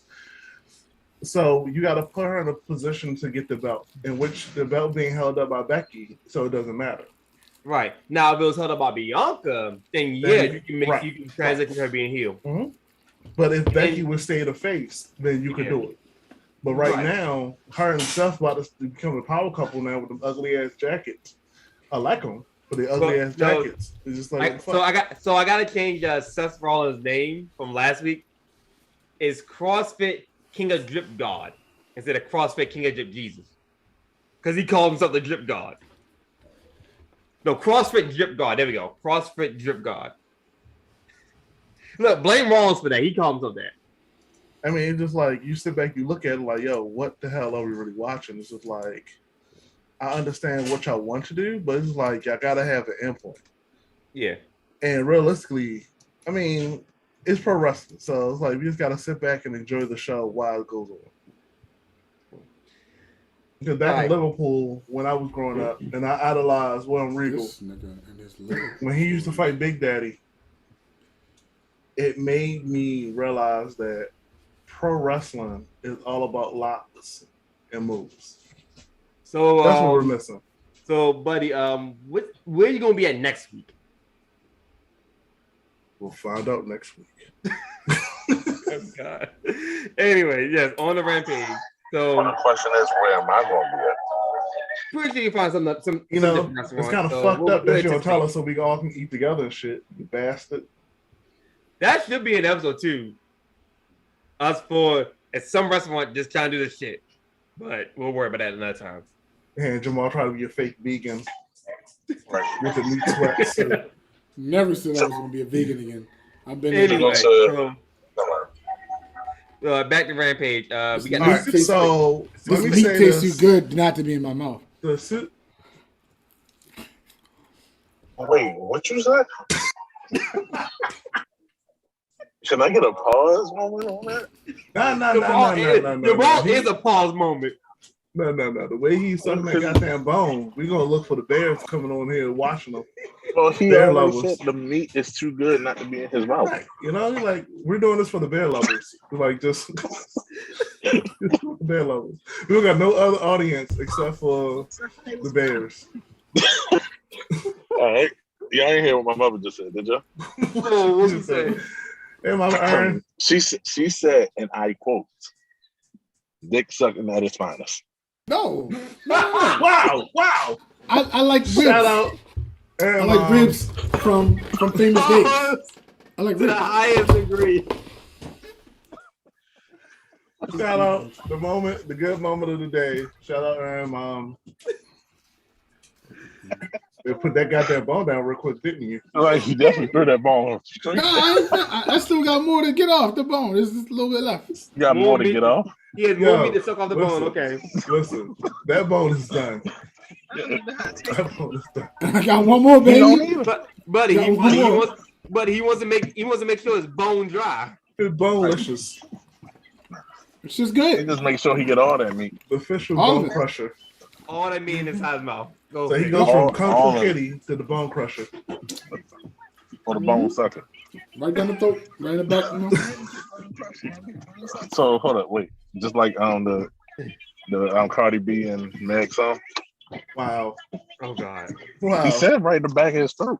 So you gotta put her in a position to get the belt, in which the belt being held up by Becky, so it doesn't matter. Right. Now if it was held up by Bianca, then yeah, Then you can transition her being heel. Mm-hmm. But if Becky would stay the face, then you could do it. But right now, her and Seth about to become a power couple now with them ugly ass jackets. I like them, but the ugly ass jackets. It's just like I gotta change Seth Rollins' name from last week. Is CrossFit King of Drip God instead of CrossFit King of Drip Jesus, because he called himself the Drip God. No, CrossFit Drip God. There we go. CrossFit Drip God. Look, blame Rollins for that. He called himself that. I mean, it's just like you sit back, you look at it like, yo, what the hell are we really watching? It's just like, I understand what y'all want to do, but it's like y'all gotta have an endpoint. Yeah. And realistically, I mean, it's pro wrestling, so it's like we just gotta sit back and enjoy the show while it goes on. Because back in Liverpool, when I was growing up, and I idolized William Regal, This nigga and his little. when he used to fight Big Daddy, it made me realize that pro wrestling is all about locks and moves. So that's what we're missing. So, buddy, where are you gonna be at next week? We'll find out next week. Oh, God. Anyway, yes, on the Rampage. So the question is, where am I going to be at? pretty sure you find some. You know, it's kind of fucked up that you don't tell us so we all can eat together and shit. You bastard. That should be an episode 2. Us four at some restaurant just trying to do this shit. But we'll worry about that another time. And Jamal trying to be a fake vegan with the meat sweats. Never said I was going to be a vegan again. I've been anyway. Back to Rampage. We got right, so this let me meat say tastes this. too good not to be in my mouth. The suit. Wait, what you said? Can I get a pause moment on that? No. Is a pause moment. No. The way he's sucking that goddamn bone, we're gonna look for the Bears coming on here and watching them. Well, he Bear already lovers. said the meat is too good not to be in his mouth. Right. You know, like we're doing this for the bear lovers. Like just bear lovers. We don't got no other audience except for the Bears. All right. Y'all ain't hear what my mother just said, did y'all? What you say? Hey, Mama Aaron. She said, and I quote, "Dick sucking at its finest." No. Wow. I like ribs. Shout out. I like ribs from famous days. I like To the ribs. highest degree. Shout out the good moment of the day. Shout out Aaron Mom. They put that goddamn ball down real quick, didn't you? Like, you definitely threw that ball. No, I still got more to get off the bone. There's just a little bit left. You got more to get off? He has more meat to suck off the bone. Okay. Listen, that bone is done. That bone is done. I got one more, baby. Buddy, he wants to make sure his bone dry. It's bonelicious. It's just He good. just make sure he get all that meat. The official All bone of it. crusher. All that meat in his his mouth. Go So he ahead. goes All- from Kung all Fu of it. Kitty to the bone crusher. Or the bone sucker. Right down the throat, right in the back. You know? So hold up, wait. Just like the Cardi B and Meg song. Wow. Oh God. Wow. He said right in the back of his throat.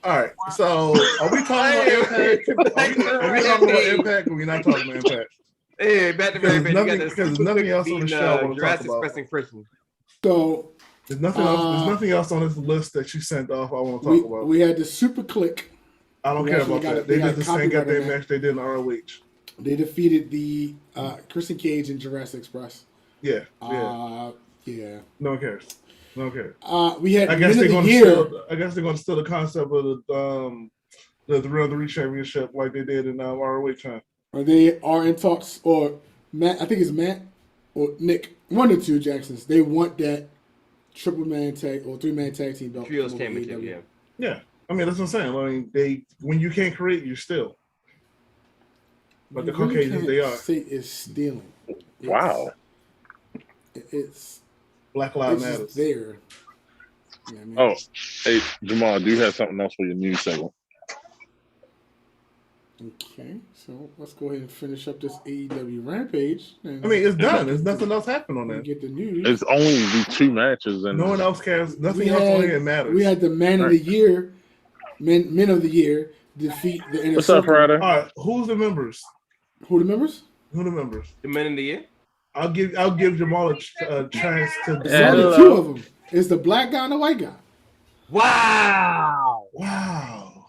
All right. So are we talking about impact? Are we talking about impact or are we not talking about impact? Hey, back to Because very there's nothing else on the show I want to talk Jurassic about. expressing Christian. So There's nothing else. There's nothing else on this list that you sent off. I want to talk about. we had the super click. I don't we care actually about got that. it. They They got did the same copyright on goddamn that. match they did in ROH. They defeated the Christian Cage and Jurassic Express. Yeah. Yeah. No one cares. No one cares. We had I guess Men they're of the going to Year. steal. I guess they're going to steal the concept of the Real 3 Championship like they did in ROH time. Or they are in talks, or Matt, I think it's Matt or Nick, one or two Jacksons. They want that triple-man tag or three-man tag team belt. Trios from championship, AEW. yeah. Yeah. I mean, that's what I'm saying. I mean, when you can't create, you steal. But the You really Caucasians, can't they are. say it's stealing. Wow. It's Black Lives it's Matter. just there. You know what I mean? Oh, hey Jamal, do you have something else for your news segment? Okay, so let's go ahead and finish up this AEW Rampage. And I mean, it's done. There's nothing else happening on and that. get the news. It's only the 2 matches, and No one else cares. Nothing We else on had- here matters. We had the Man of the Year, Men of the Year defeat the Inner What's up, Circle. Ryder? All right, who's the members? Who the members? Who the members? The men in the year. I'll give Jamal a chance to. It's Yeah. only Hello. 2 of them. It's the black guy and the white guy. Wow. Wow.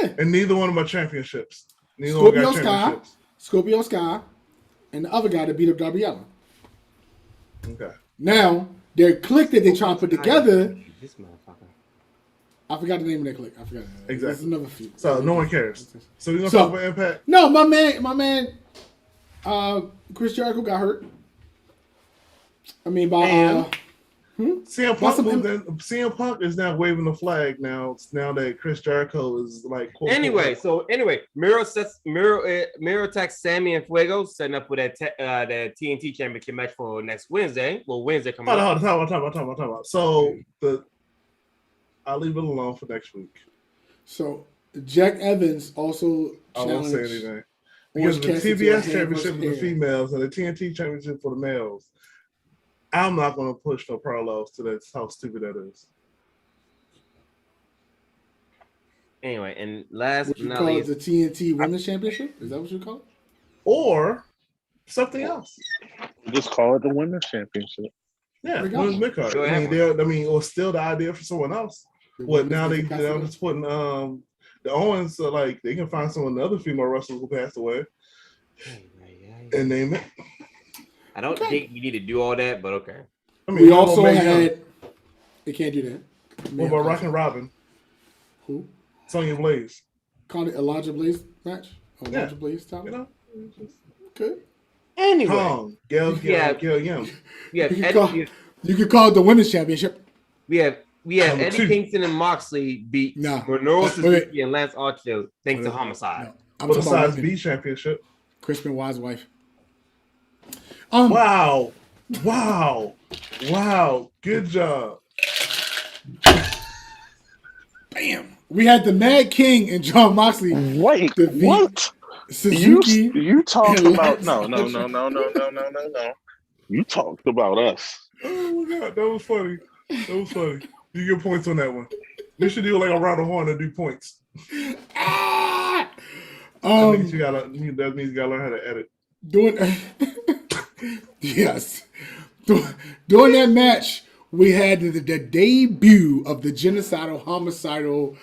Yeah. And neither one of my championships. Neither one Scorpio got Sky, championships. Scorpio Sky, and the other guy that beat up Darby Allin. Okay. Now, their clique that they try to put together, This motherfucker. I forgot the name of their clique. I forgot. Exactly. There's another few. So no one cares. So we're gonna So- talk about Impact. No, my man, Chris Jericho got hurt. I mean, by CM What's Punk, the- CM Punk is now waving the flag now. Now that Chris Jericho is like. Quote, Anyway, Miro attacks Sammy and Fuego, setting up for that TNT Championship match for next Wednesday. Well, Wednesday coming up. Hold on, talk about. So I'll leave it alone for next week. So Jack Evans also I won't say challenged anything. Because the Orange Cassidy to a TBS hand championship for the versus hair. females and the TNT championship for the males. I'm not going to push no parallels to that. How stupid that is. Anyway, and last What but you not call it, least, the TNT Women's Championship? Is that what you call it? Or something else. just call it the Women's Championship. Yeah, There you go. women's mid-card. Go I ahead. mean, or still the idea for someone else. The What women's now they're Intercontinental? just putting the Owens like they can find some of the other female wrestlers who passed away and name it. I don't think you need to do all that, but okay. I mean, We how about also Mae Young? had. They can't do that. What about Rock and Robin? Who? Sonya Blaze. Called it Elijah Blaze match. Yeah. Elijah Blaze time. You know, Good. Anyway, Kong, Gail Yeah. Yim. we have You can Ed- call- You could call it the Women's Championship. we have we had Number Eddie two. Kingston and Moxley beat Nah. Minoru Wait. Suzuki and Lance Archer thanks to Homicide. No. I'm For the talking about size women. B championship. Chris Benoit's wife. Wow. Good job. Bam. We had the Mad King and John Moxley. Wait, defeat what? Suzuki. You talked and about Lance no. Archer. You talked about us. Oh my god, that was funny. You get points on that one. We should do like a round of horn and do points. Ah! That means you gotta learn how to edit. Doing yes. During that match, we had the debut of the genocidal, homicidal.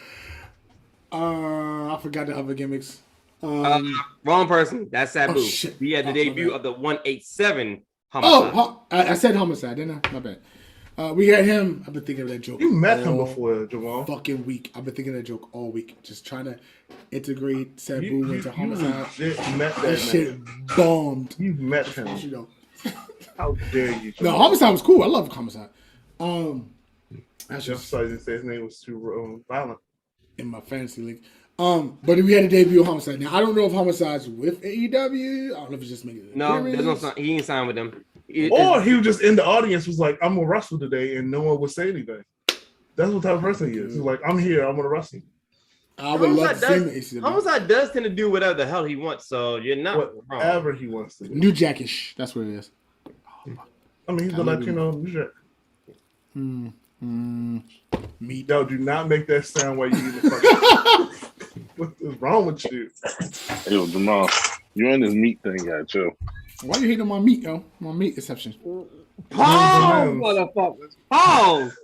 I forgot the other gimmicks. Wrong person. That's Sabu. Oh, shit. We had the debut my of the 187 Homicide. I said homicide, didn't I? My bad. We had him. I've been thinking of that joke. You met him all before, Jamal. fucking week. I've been thinking of that joke all week. Just trying to integrate Sabu into homicide. You met That that shit man. bombed. You met him. You know. How dare you? No, Jamal. homicide was cool. I love homicide. That's Just just so I didn't say his name was too violent. in my fantasy league. But we had a debut of Homicide. Now I don't know if Homicide's with AEW. I don't know if it's just making it. No, there's no sign. He ain't signed with them. Or he was just in the audience, was like, "I'm gonna wrestle today," and no one would say anything. That's what type of person he is. He's like, "I'm here. I'm gonna wrestle." I would love to see him in AEW. Homicide does tend to do whatever the hell he wants, so you're not wrong. Whatever he wants to do. New Jackish. That's what it is. I mean, he's the Latino New Jack. Meat. Yo, do not make that sound while you eat the fucking. What is wrong with you? Yo, Jamal, you and this meat thing got chill. Why you hating on my meat, yo? My meat exception. Pause, motherfuckers. Pause.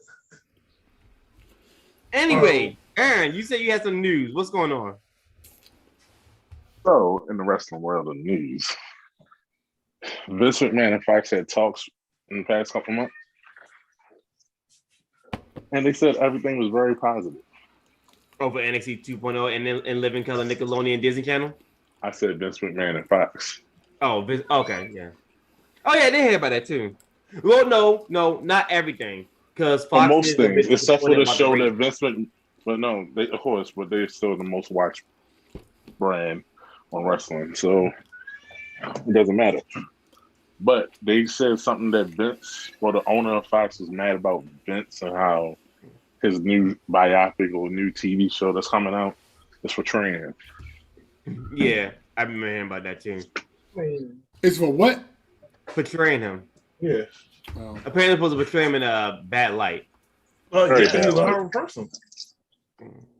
Anyway, Aaron, you said you had some news. What's going on? So, in the wrestling world of news, Vince McMahon and Fox had talks in the past couple months, and they said everything was very positive. Over NXT 2.0 and Living Color Nickelodeon Disney Channel? I said Vince McMahon and Fox. Oh, okay, yeah. Oh, yeah, they heard about that too. Well, no, not everything. Because For Fox most is things, except for the show that ratings. Vince McMahon, but no, they, of course, but they're still the most watched brand on wrestling, so it doesn't matter. But they said something that Vince, or the owner of Fox, was mad about Vince and how his new biopic or new TV show that's coming out is portraying him. Yeah, I remember hearing about that too. It's for what? Portraying him. Yeah. Apparently, supposed to portray him in a bad light. Very Yeah, bad. he's a horrible person.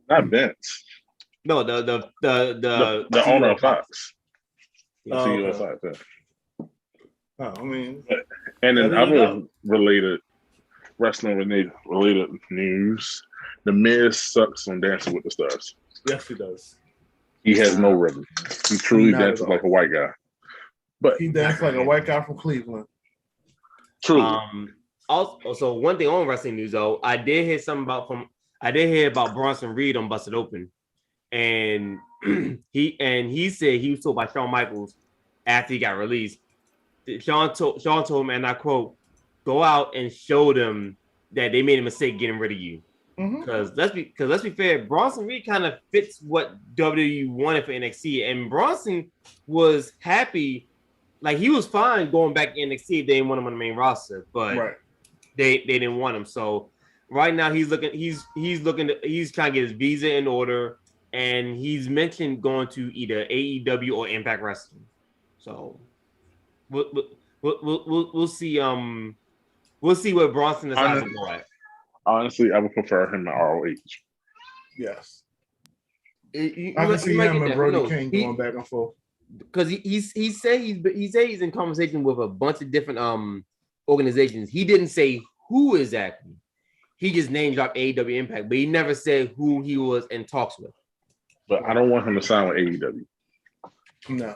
Not Vince, No, the the owner of Fox. The Oh, CEO of okay. Fox. Yeah. Oh, I mean, And in There you other wrestling related news, The Miz sucks on Dancing with the Stars. yes, he does. He has no rhythm. He truly Not at dances all. like a white guy. But He danced like a white guy from Cleveland. truly, Also, one thing on wrestling news though, I did hear about Bronson Reed on Busted Open, and he said he was told by Shawn Michaels after he got released. Shawn told him, and I quote, "Go out and show them that they made a mistake getting rid of you." Because let's be fair, Bronson Reed kind of fits what WWE wanted for NXT, and Bronson was happy. Like, he was fine going back to NXT if they didn't want him on the main roster, but Right. they didn't want him. So right now he's trying to get his visa in order, and he's mentioned going to either AEW or Impact Wrestling. So we'll see. We'll see where Bronson decides to go at. honestly, I would prefer him at ROH. Yes. You I can see might him get and that. Brody Who knows? King going back and forth. Because he said he's in conversation with a bunch of different organizations. He didn't say who exactly. He just name dropped AEW Impact, but he never said who he was in talks with. But I don't want him to sign with AEW. No.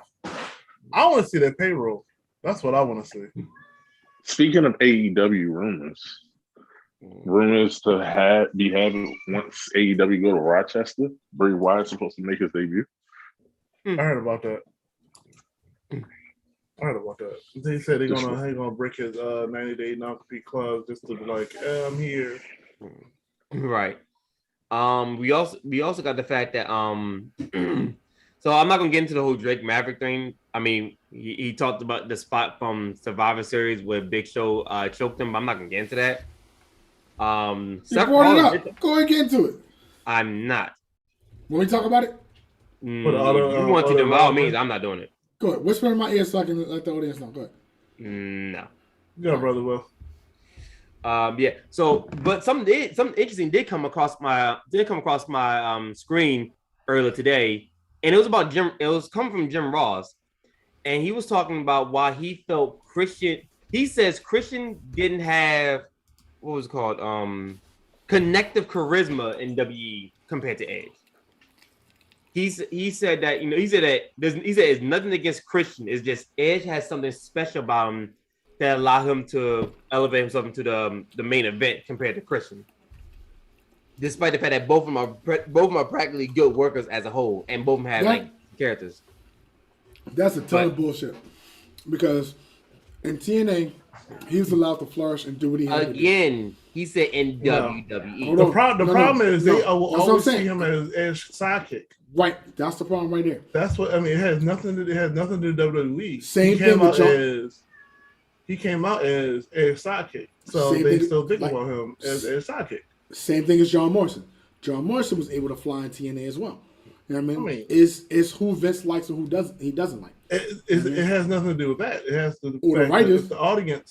I want to see that payroll. That's what I want to see. Speaking of AEW rumors to be having once AEW go to Rochester, Bray Wyatt's supposed to make his debut. I heard about that. They said they're gonna break his 90-day non-compete clause just to be like, I'm here. Right. We also got the fact that so I'm not gonna get into the whole Drake Maverick thing. I mean, he talked about the spot from Survivor Series where Big Show choked him. But I'm not gonna get into that. You Seth brought it Rollins. up. Go ahead, get into it. I'm not. When we talk about it, If you want to, then by all means, I'm not doing it. go ahead. Whisper in my ear so I can let the audience know. Go ahead. No. Yeah, brother. Well, Yeah. So, but something interesting did come across my screen earlier today, and it was about Jim. It was coming from Jim Ross, and he was talking about why he felt Christian. He says Christian didn't have what was it called connective charisma in WE compared to Edge. He said that he said it's nothing against Christian. It's just Edge has something special about him that allowed him to elevate himself into the main event compared to Christian. Despite the fact that both of them are practically good workers as a whole, and both of them have like characters. That's a ton of bullshit. Because in TNA, he was allowed to flourish and do what he had to do. Again, he said in WWE. the problem is they will That's what I'm always saying. see him as Edge sidekick. Right. That's the problem right there. That's what I mean. It has nothing to do with WWE. Same thing with John. He came out as sidekick, so Same they thing, still think like- about him as sidekick. Same thing as John Morrison. John Morrison was able to fly in TNA as well. You know what I mean? I mean- Is who Vince likes and who doesn't like. It has nothing to do with that. It has to do Or the with writers.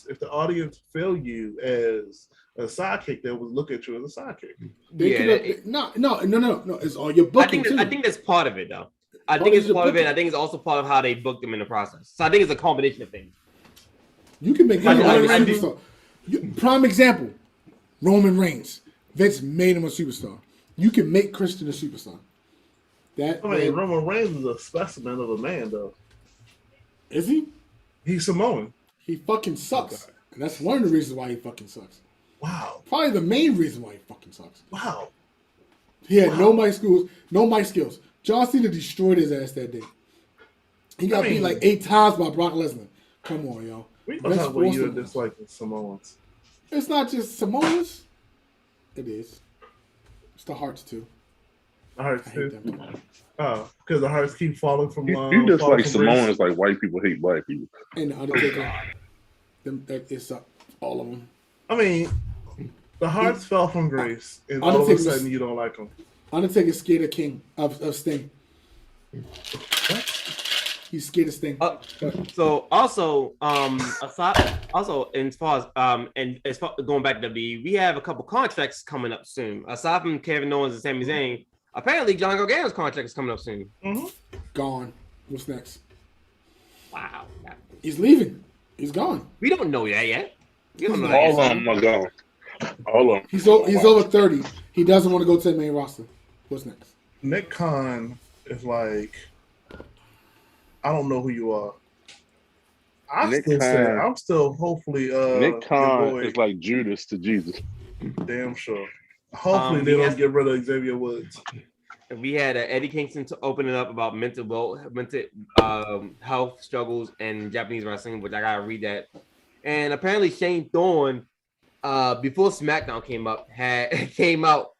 if the audience feel you as a sidekick, they would look at you as a sidekick. They could've- no. It's all your booking too. I think that's part of it though. I Part think of it's your part of it. booking. I think it's also part of how they booked them in the process. So I think it's a combination of things. You can make I anyone a do- superstar. Prime example, Roman Reigns. Vince made him a superstar. You can make Christian a superstar. That I mean, Roman Reigns is a specimen of a man, though. is he? He's Samoan. He fucking sucks. And that's one of the reasons why he fucking sucks. Wow. Probably the main reason why he fucking sucks. Wow. He had no mic skills. John Cena destroyed his ass that day. He got beat like 8 times by Brock Lesnar. Come on, yo. We don't talk about you disliking Samoans. It's not just Samoans. It is. It's the Hearts too. The Hearts I hate too. them. Oh, because the Hearts keep falling from. You just falling like from grace. Samoans, like white people hate black people. And the Undertaker. It's all of them. I mean, the Hearts fell from grace, and all of a Undertaker's- sudden you don't like them. Undertaker's scared of King of Sting. He's scared of Sting. So also, as far as going back to WWE, we have a couple contracts coming up soon. Aside from Kevin Owens and Sami Zayn, apparently John Gargano's contract is coming up soon. Mm-hmm. Gone. What's next? Wow, He's leaving. He's gone. we don't know that yet. We don't know that All yet. of them are gone. All of them. He's over 30. He doesn't want to go to the main roster. What's next? Nick Khan is like, I don't know who you are. Nick Khan- I'm still hopefully. Nick your Khan boy, is like Judas to Jesus. damn sure. Hopefully they he don't has- get rid of Xavier Woods. We had Eddie Kingston to open it up about mental health struggles in Japanese wrestling, which I gotta read that. And apparently Shane Thorne, before SmackDown came out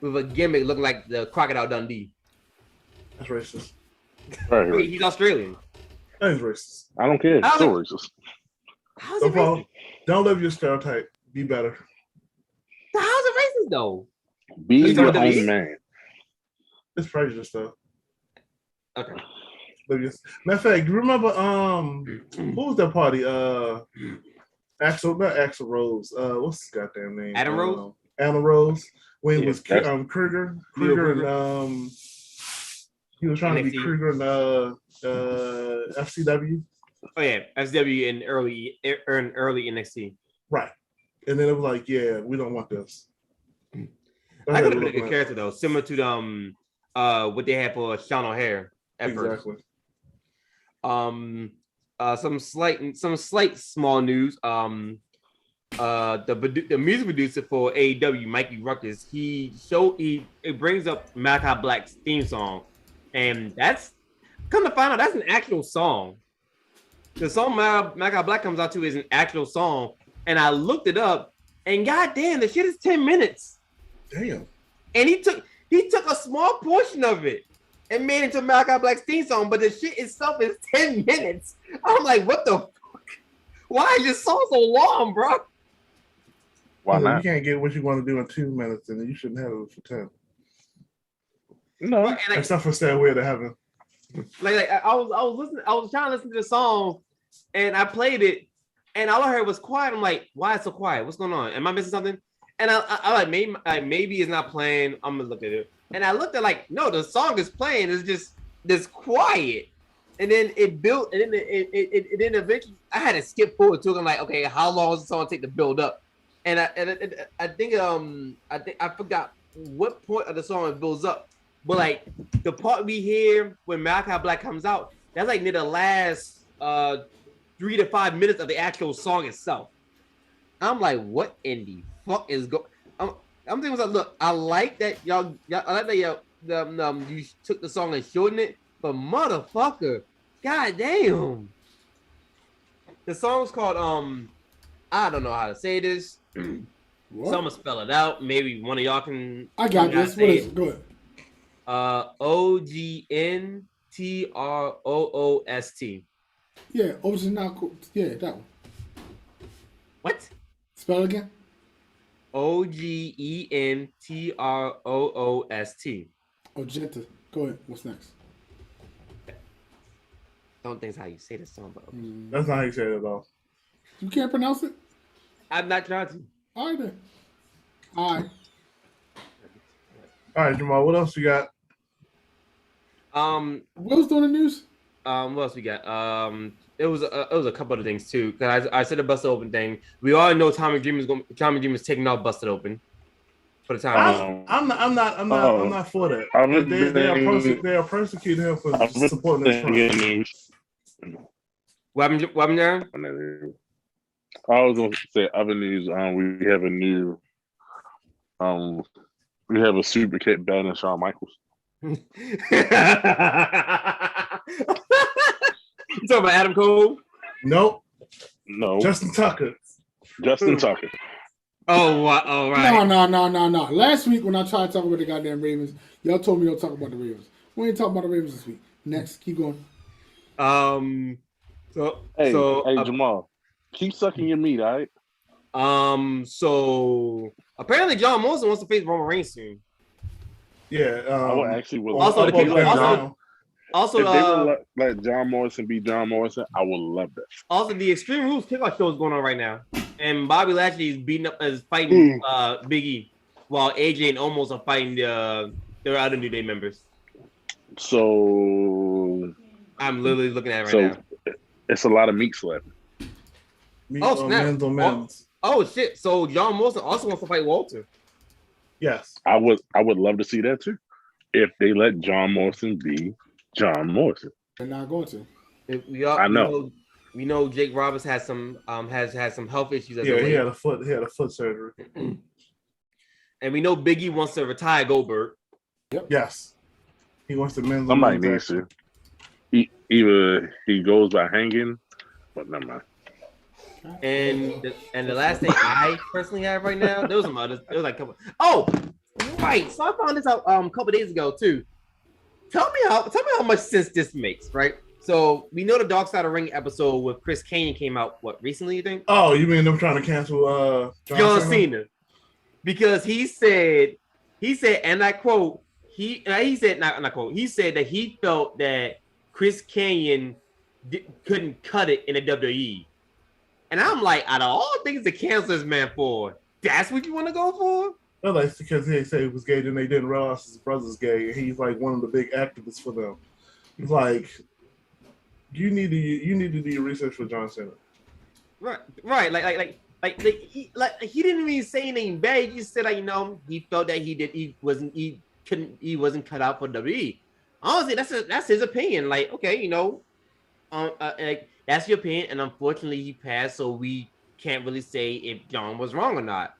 with a gimmick looking like the Crocodile Dundee. That's racist. Right, Wait, right. he's Australian. That is racist. I don't care. It's How's still it- racist. How's No it problem. racist? Don't live your stereotype. Be better. How's it racist though? Be He's your on WWE? own man. It's prejudice though. Okay. Matter of fact, you remember who was that party? Not Axl Rose. What's his goddamn name? Adam Rose? Adam Rose. When it Yeah, was that's- Kruger Kruger. and he was trying to be NXT. Kruger and FCW. Oh yeah, SW in early NXT. Right. And then it was like, yeah, we don't want this. I could have been a good character though, similar to what they had for Sean O'Hare at first. Exactly. Some slight small news. The music producer for AEW, Mikey Ruckus, it brings up Malachi Black's theme song, and that's come to find out that's an actual song. The song Malachi Black comes out to is an actual song, and I looked it up, and goddamn, the shit is 10 minutes. Damn. And he took a small portion of it and made it into Malachi Black's theme song, but the shit itself is 10 minutes. I'm like, what the fuck? Why is this song so long, bro? Why You not? can't get what you want to do in 2 minutes, and you shouldn't have it for 10. No. Like, Except for Stairway to Heaven. like I was trying to listen to the song, and I played it, and all I heard was quiet. I'm like, why is it so quiet? What's going on? Am I missing something? And I like maybe it's not playing. I'm gonna look at it, and I looked at like, no, the song is playing. It's just this quiet, and then it built, and then it then eventually I had to skip forward to it. I'm like, okay, how long does the song take to build up? And I think I forgot what point of the song it builds up, but like the part we hear when Malachi Black comes out, that's like near the last 3 to 5 minutes of the actual song itself. I'm like, what in the fuck is going? I'm thinking like, look, I like that I like that you took the song and shortened it, but motherfucker, goddamn, the song's called I don't know how to say this. What? So I'm gonna spell it out. Maybe one of y'all can. I got this. What is it? Go ahead. OGNTROOST. Yeah, Oceanaco. Yeah, that one. What? Spell it again. OGENTROOST. Ogenta. Go ahead. What's next? Don't think it's how you say this song, but That's not how you say it at all. You can't pronounce it? I'm not trying to. All right then. All right. All right, Jamal, what else you got? What Will's doing the news? else we got? It was a couple of things too. Cause I said the busted open thing. We all know Tommy Dreamer is taking off busted open for the time. I'm not for that. They are persecuting him for supporting this crime. What happened there? I was gonna say other news. We have a super cat banning Shawn Michaels. You talking about Adam Cole? Nope. No, Justin Tucker. Justin Tucker. Oh, right. No. Last week when I tried to talk about the goddamn Ravens, y'all told me don't talk about the Ravens. We ain't talking about the Ravens this week. Next, keep going. Hey, Jamal, keep sucking your meat, all right? So apparently John Morrison wants to face Roman Reigns soon. Yeah. I would actually would. Also, if they would let John Morrison be John Morrison, I would love that. Also, the Extreme Rules kickoff show is going on right now, and Bobby Lashley is fighting Big E, while AJ and Omos are fighting their other New Day members. So I'm literally looking at it right now. It's a lot of meat slapping. Snap! Oh shit! So John Morrison also wants to fight Walter. Yes, I would love to see that too. If they let John Morrison be John Morrison, They're not going to. I know. We know Jake Roberts has some has had some health issues. He had a foot surgery. And we know Biggie wants to retire Goldberg. Yep. Yes, he wants to men's. Somebody needs to. Either he goes by hanging, but never mind. And the last thing I personally have right now, there was some others. It was like a couple. Oh, right. So I found this out a couple days ago too. Tell me how much sense this makes, right? So we know the Dark Side of the Ring episode with Chris Kanyon came out recently, you think? Oh, you mean them trying to cancel John Cena? Because he said, and I quote, he said that he felt that Chris Kanyon couldn't cut it in the WWE. And I'm like, out of all things to cancel this man for, that's what you want to go for? Well, that's because they say he was gay and they didn't realize his brother's gay. And he's like one of the big activists for them. It's like, you need to do your research for John Cena. Right. He didn't even say anything bad. He just said that, he felt that he wasn't cut out for WWE. Honestly, that's his opinion. Like, okay, that's your opinion, and unfortunately he passed, so we can't really say if John was wrong or not.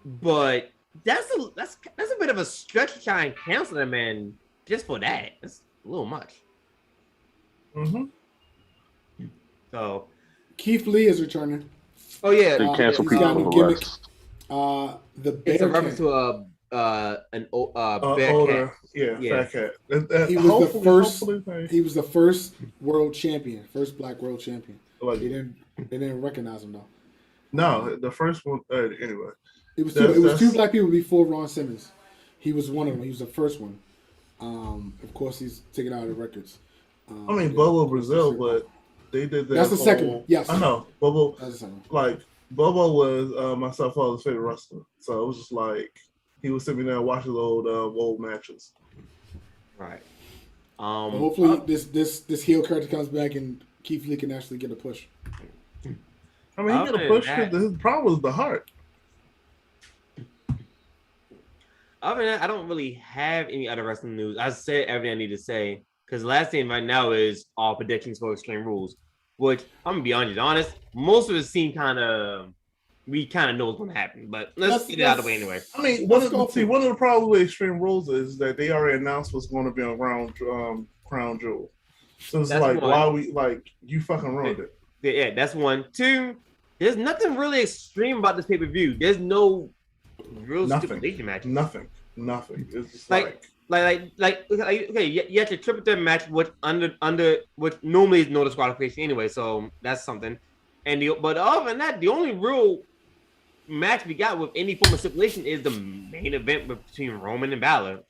But that's a bit of a stretch to try and cancel that man just for that. It's a little much. Mm-hmm. So Keith Lee is returning. Oh yeah, They cancel he's got a people new for gimmick. rest. The Bear it's a reference King. to bear older, cat. yeah, Yeah. fat cat. He was the Hopefully- first. hopefully He was the first world champion, first black world champion. like, They didn't recognize him though. no, the first one. Anyway, It was That's- two black people before Ron Simmons. He was one of them. He was the first one. Of course, he's taken out of the records. I mean, Bobo Brazil, but they did that. That's the second whole- one, yes. I know. Bobo, That's the second one. like Bobo was my stepfather's favorite wrestler, so it was just like he was sitting there watching the old matches. Right. But hopefully, this heel character comes back and Keith Lee can actually get a push. I mean, he got a push because his problem was the heart. Other than that, I don't really have any other wrestling news. I said everything I need to say because the last thing right now is all predictions for Extreme Rules, which I'm gonna be honest. Most of it seem we kind of know what's gonna happen, but let's get it out of the way anyway. I mean, one of the problems with Extreme Rules is that they already announced what's going to be on Crown Jewel. So it's That's like, one. why we like you fucking ruined it. Yeah, that's one. Two, there's nothing really extreme about this pay-per-view. There's no real stipulation matches. Nothing. It's just okay, you have to triple threat match with under what normally is no disqualification anyway, so that's something. But other than that, the only real match we got with any form of stipulation is the main event between Roman and Balor.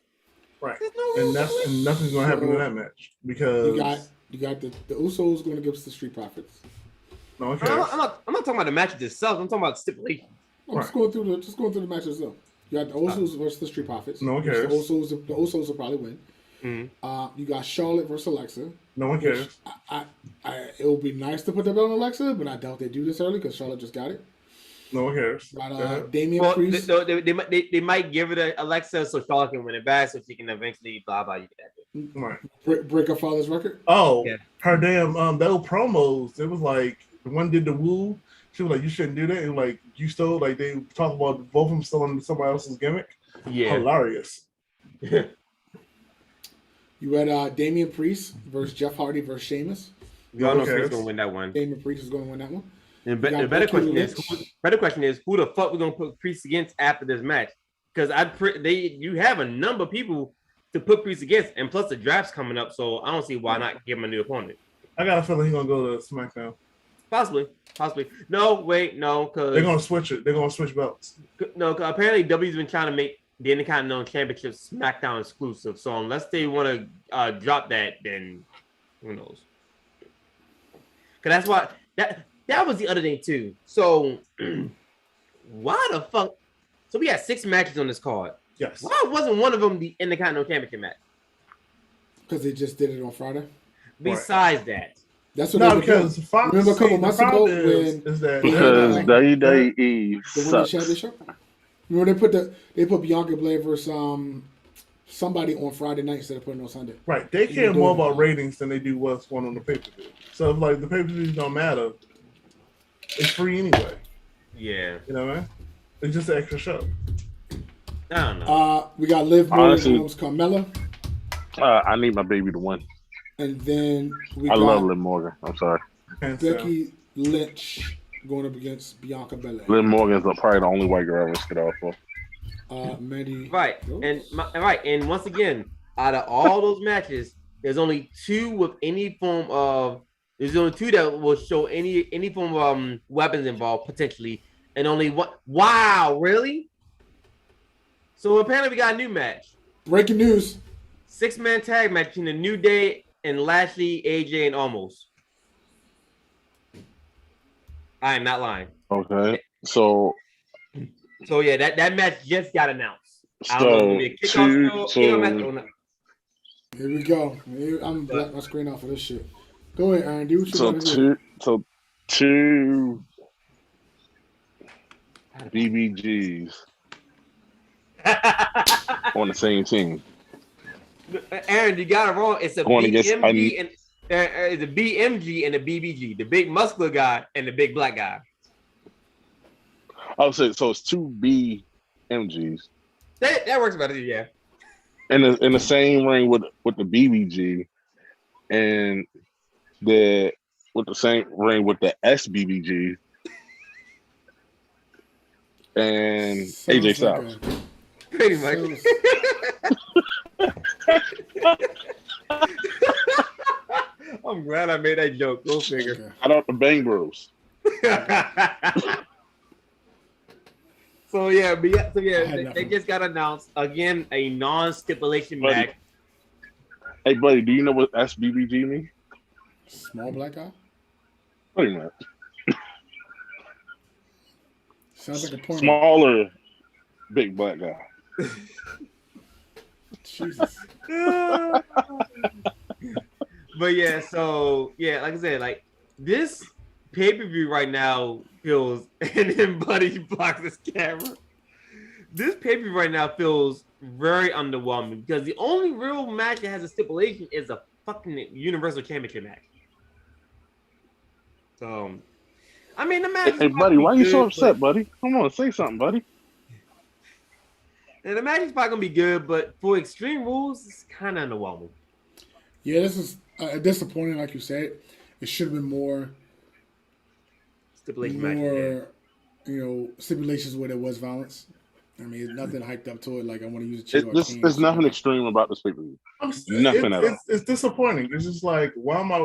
Right. No and nothing's gonna happen in that match because you got the Usos going to give us the Street Profits. No one cares. I'm not talking about the matches itself. I'm talking about stipulation. I'm just going through the matches though. You got the Usos versus the Street Profits. No one cares. The Usos will probably win. Mm-hmm. You got Charlotte versus Alexa. No one cares. It would be nice to put the belt on Alexa, but I doubt they do this early because Charlotte just got it. No one cares. Got Damian Priest. They might give it to Alexa so Charlotte can win it back, so she can eventually blah blah. You get that. Right. Break her father's record. Oh, yeah. Her damn those promos. It was like the one did the woo. She was like, "You shouldn't do that." And like, you stole. Like they talk about both of them stealing somebody else's gimmick. Yeah. Hilarious. You had Damian Priest versus Jeff Hardy versus Sheamus. We all know Priest gonna win that one. Damian Priest is going to win that one. And the better question is who the fuck we gonna put Priest against after this match? Because you have a number of people to put Priest against, and plus the draft's coming up, so I don't see why not give him a new opponent. I got a feeling he's gonna go to SmackDown. Possibly. No, wait, no, because they're gonna switch it. They're gonna switch belts. No, because apparently W's been trying to make the Intercontinental Championship SmackDown exclusive. So unless they want to drop that, then who knows? Because that's why that was the other thing too. So why the fuck? So we had 6 matches on this card. Yes. Why wasn't one of them the Intercontinental Championship match? Because they just did it on Friday. Besides that. That's what no, because Fox, remember a couple months ago because WWE the Women's Championship. Remember they put Bianca Belair versus somebody on Friday night instead of putting it on Sunday. Right, they care more about ratings than they do what's going on the pay per view. So if like the pay per views don't matter, it's free anyway. Yeah, you know what I mean? It's just an extra show. I don't know. We got Liv Morgan versus Carmella. I need my baby to win. And then I love Liv Morgan. I'm sorry. Becky Lynch going up against Bianca Belair. Liv Morgan's probably the only white girl I risk it all for. Mandy. Right. And once again, out of all those matches, there's only 2 with any form of there's only 2 that will show any form of weapons involved potentially, and only one. Wow, really? So apparently we got a new match. Breaking news. 6-man tag match between the New Day and Lashley, AJ, and Omos. I am not lying. Okay, so yeah, that match just got announced. So here we go. I'm black my screen off for this shit. Go ahead, Aaron. Do what you want to do. Two BBGs on the same team. Aaron, you got it wrong. It's a BMG and it's a BMG and a BBG. The big muscular guy and the big black guy. I would say so. It's 2 BMGs. That works better, yeah. In the same ring with the BBG, and the same ring with the SBBG and AJ Styles. Pretty much. I'm glad I made that joke. Go figure. Okay. Shout out the Bang Bros. So they just got announced again a non-stipulation Buddy. match. Hey, buddy, do you know what SBBG means? Small black guy? Pretty much. Sounds like a porno. Smaller, big black guy. Jesus. But yeah, so yeah, like I said, like this pay-per-view right now feels, and then Buddy blocks this camera. This pay-per-view right now feels very underwhelming because the only real match that has a stipulation is a fucking Universal Championship match. So, I mean, the match. Hey, buddy, why are you so upset, buddy? Come on, say something, buddy. And the match is probably gonna be good, but for Extreme Rules, it's kind of underwhelming. Yeah, this is disappointing, like you said. It should have been more Stipulation match. stipulations where there was violence. I mean, nothing hyped up to it. Like I want to use a chair. There's nothing extreme about this pay-per-view. Nothing at all. It's disappointing. It's just like, why am I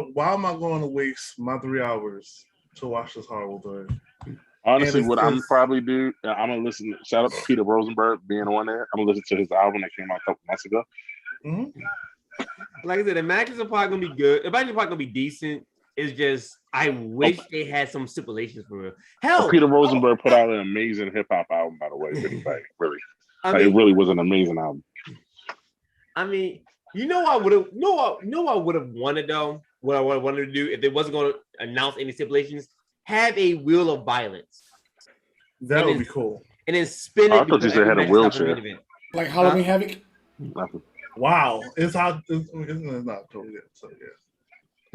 going to waste my 3 hours to watch this horrible thing? Honestly, what I'm probably do, I'm gonna listen. Shout out to Peter Rosenberg being on there. I'm gonna listen to his album that came out a couple months ago. Mm-hmm. Like I said, the matches are probably gonna be good. The matches are probably gonna be decent. It's just I wish they had some stipulations for real. Hell, Peter Rosenberg put out an amazing hip hop album, by the way. Really, it really was an amazing album. I mean, I would have wanted though. What I wanted to do if they wasn't going to announce any stipulations, have a wheel of violence. That would be cool. And then spin it. I thought you said had a wheelchair. Like Halloween Havoc. Wow, it's not totally yet. So yeah.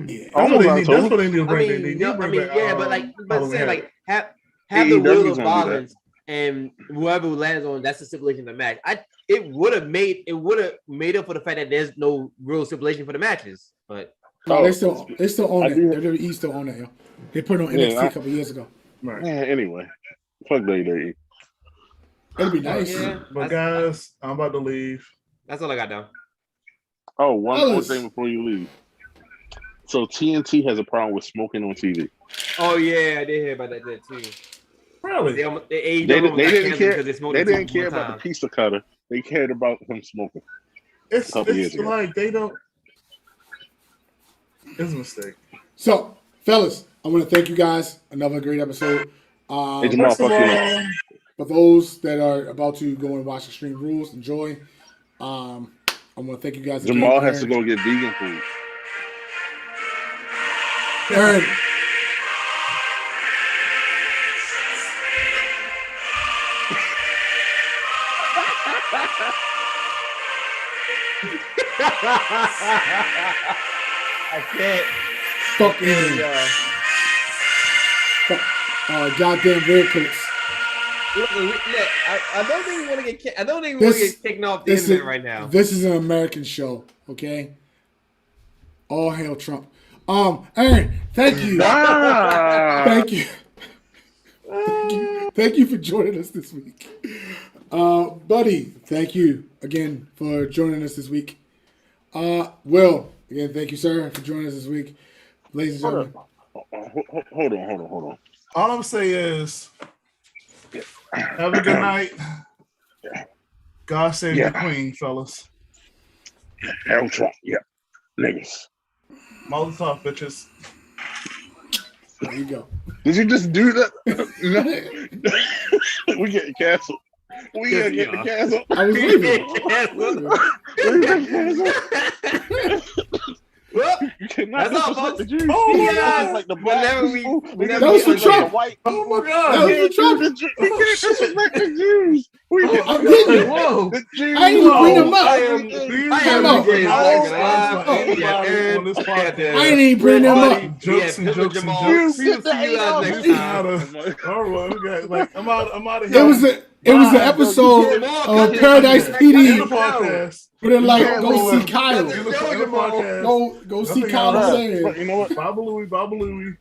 Yeah. That's what they need to bring. Have the wheel of violence, and whoever lands on that's the stipulation of the match. It would have made up for the fact that there's no real stipulation for the matches, but. No, they still own it. WWE still own it. Yo. They put it on NXT a couple years ago. Right. Yeah, anyway, fuck WWE. It'd be nice. Yeah, but guys, I'm about to leave. That's all I got down. Oh, one more thing before you leave. So TNT has a problem with smoking on TV. Oh yeah, I did hear about that too. Really? They didn't care. They didn't care about the pizza cutter. They cared about him smoking. It's like they don't. It's a mistake. So, fellas, I want to thank you guys. Another great episode. Hey, Jamal, for those that are about to go and watch Extreme Rules, enjoy. I want to thank you guys. Jamal has to go get vegan food. Aaron. I can't. Fucking goddamn redcoats. Look, I don't think we want to get. I don't think we want to get taken off the internet right now. This is an American show, okay? All hail Trump. Aaron, thank you. Thank you. Thank you for joining us this week. Buddy, thank you again for joining us this week. Will, again, thank you, sir, for joining us this week. Ladies and gentlemen. Hold on. All I'm saying is, have a good night. God save the queen, fellas. Hail Trump, niggas. Molly talk, bitches. There you go. Did you just do that? We getting canceled. We gotta get the cancel. I was leaving. Well, you cannot that's all, folks. the Jews. Oh my God! Like the black Whenever people. that was for Trump. White. Oh my God! That was for Trump. We can't disrespect the Jews. I'm getting it. Whoa. The Jews. I ain't even bring them up. I am out. the On this podcast. I ain't even bring them up. Jokes and jokes and jokes. We'll see you guys next time. All right, we got, I'm out of here. It was an episode of Paradise PD. But then, like, go see Kyle. Go see Kyle. You know what? Baba Louie.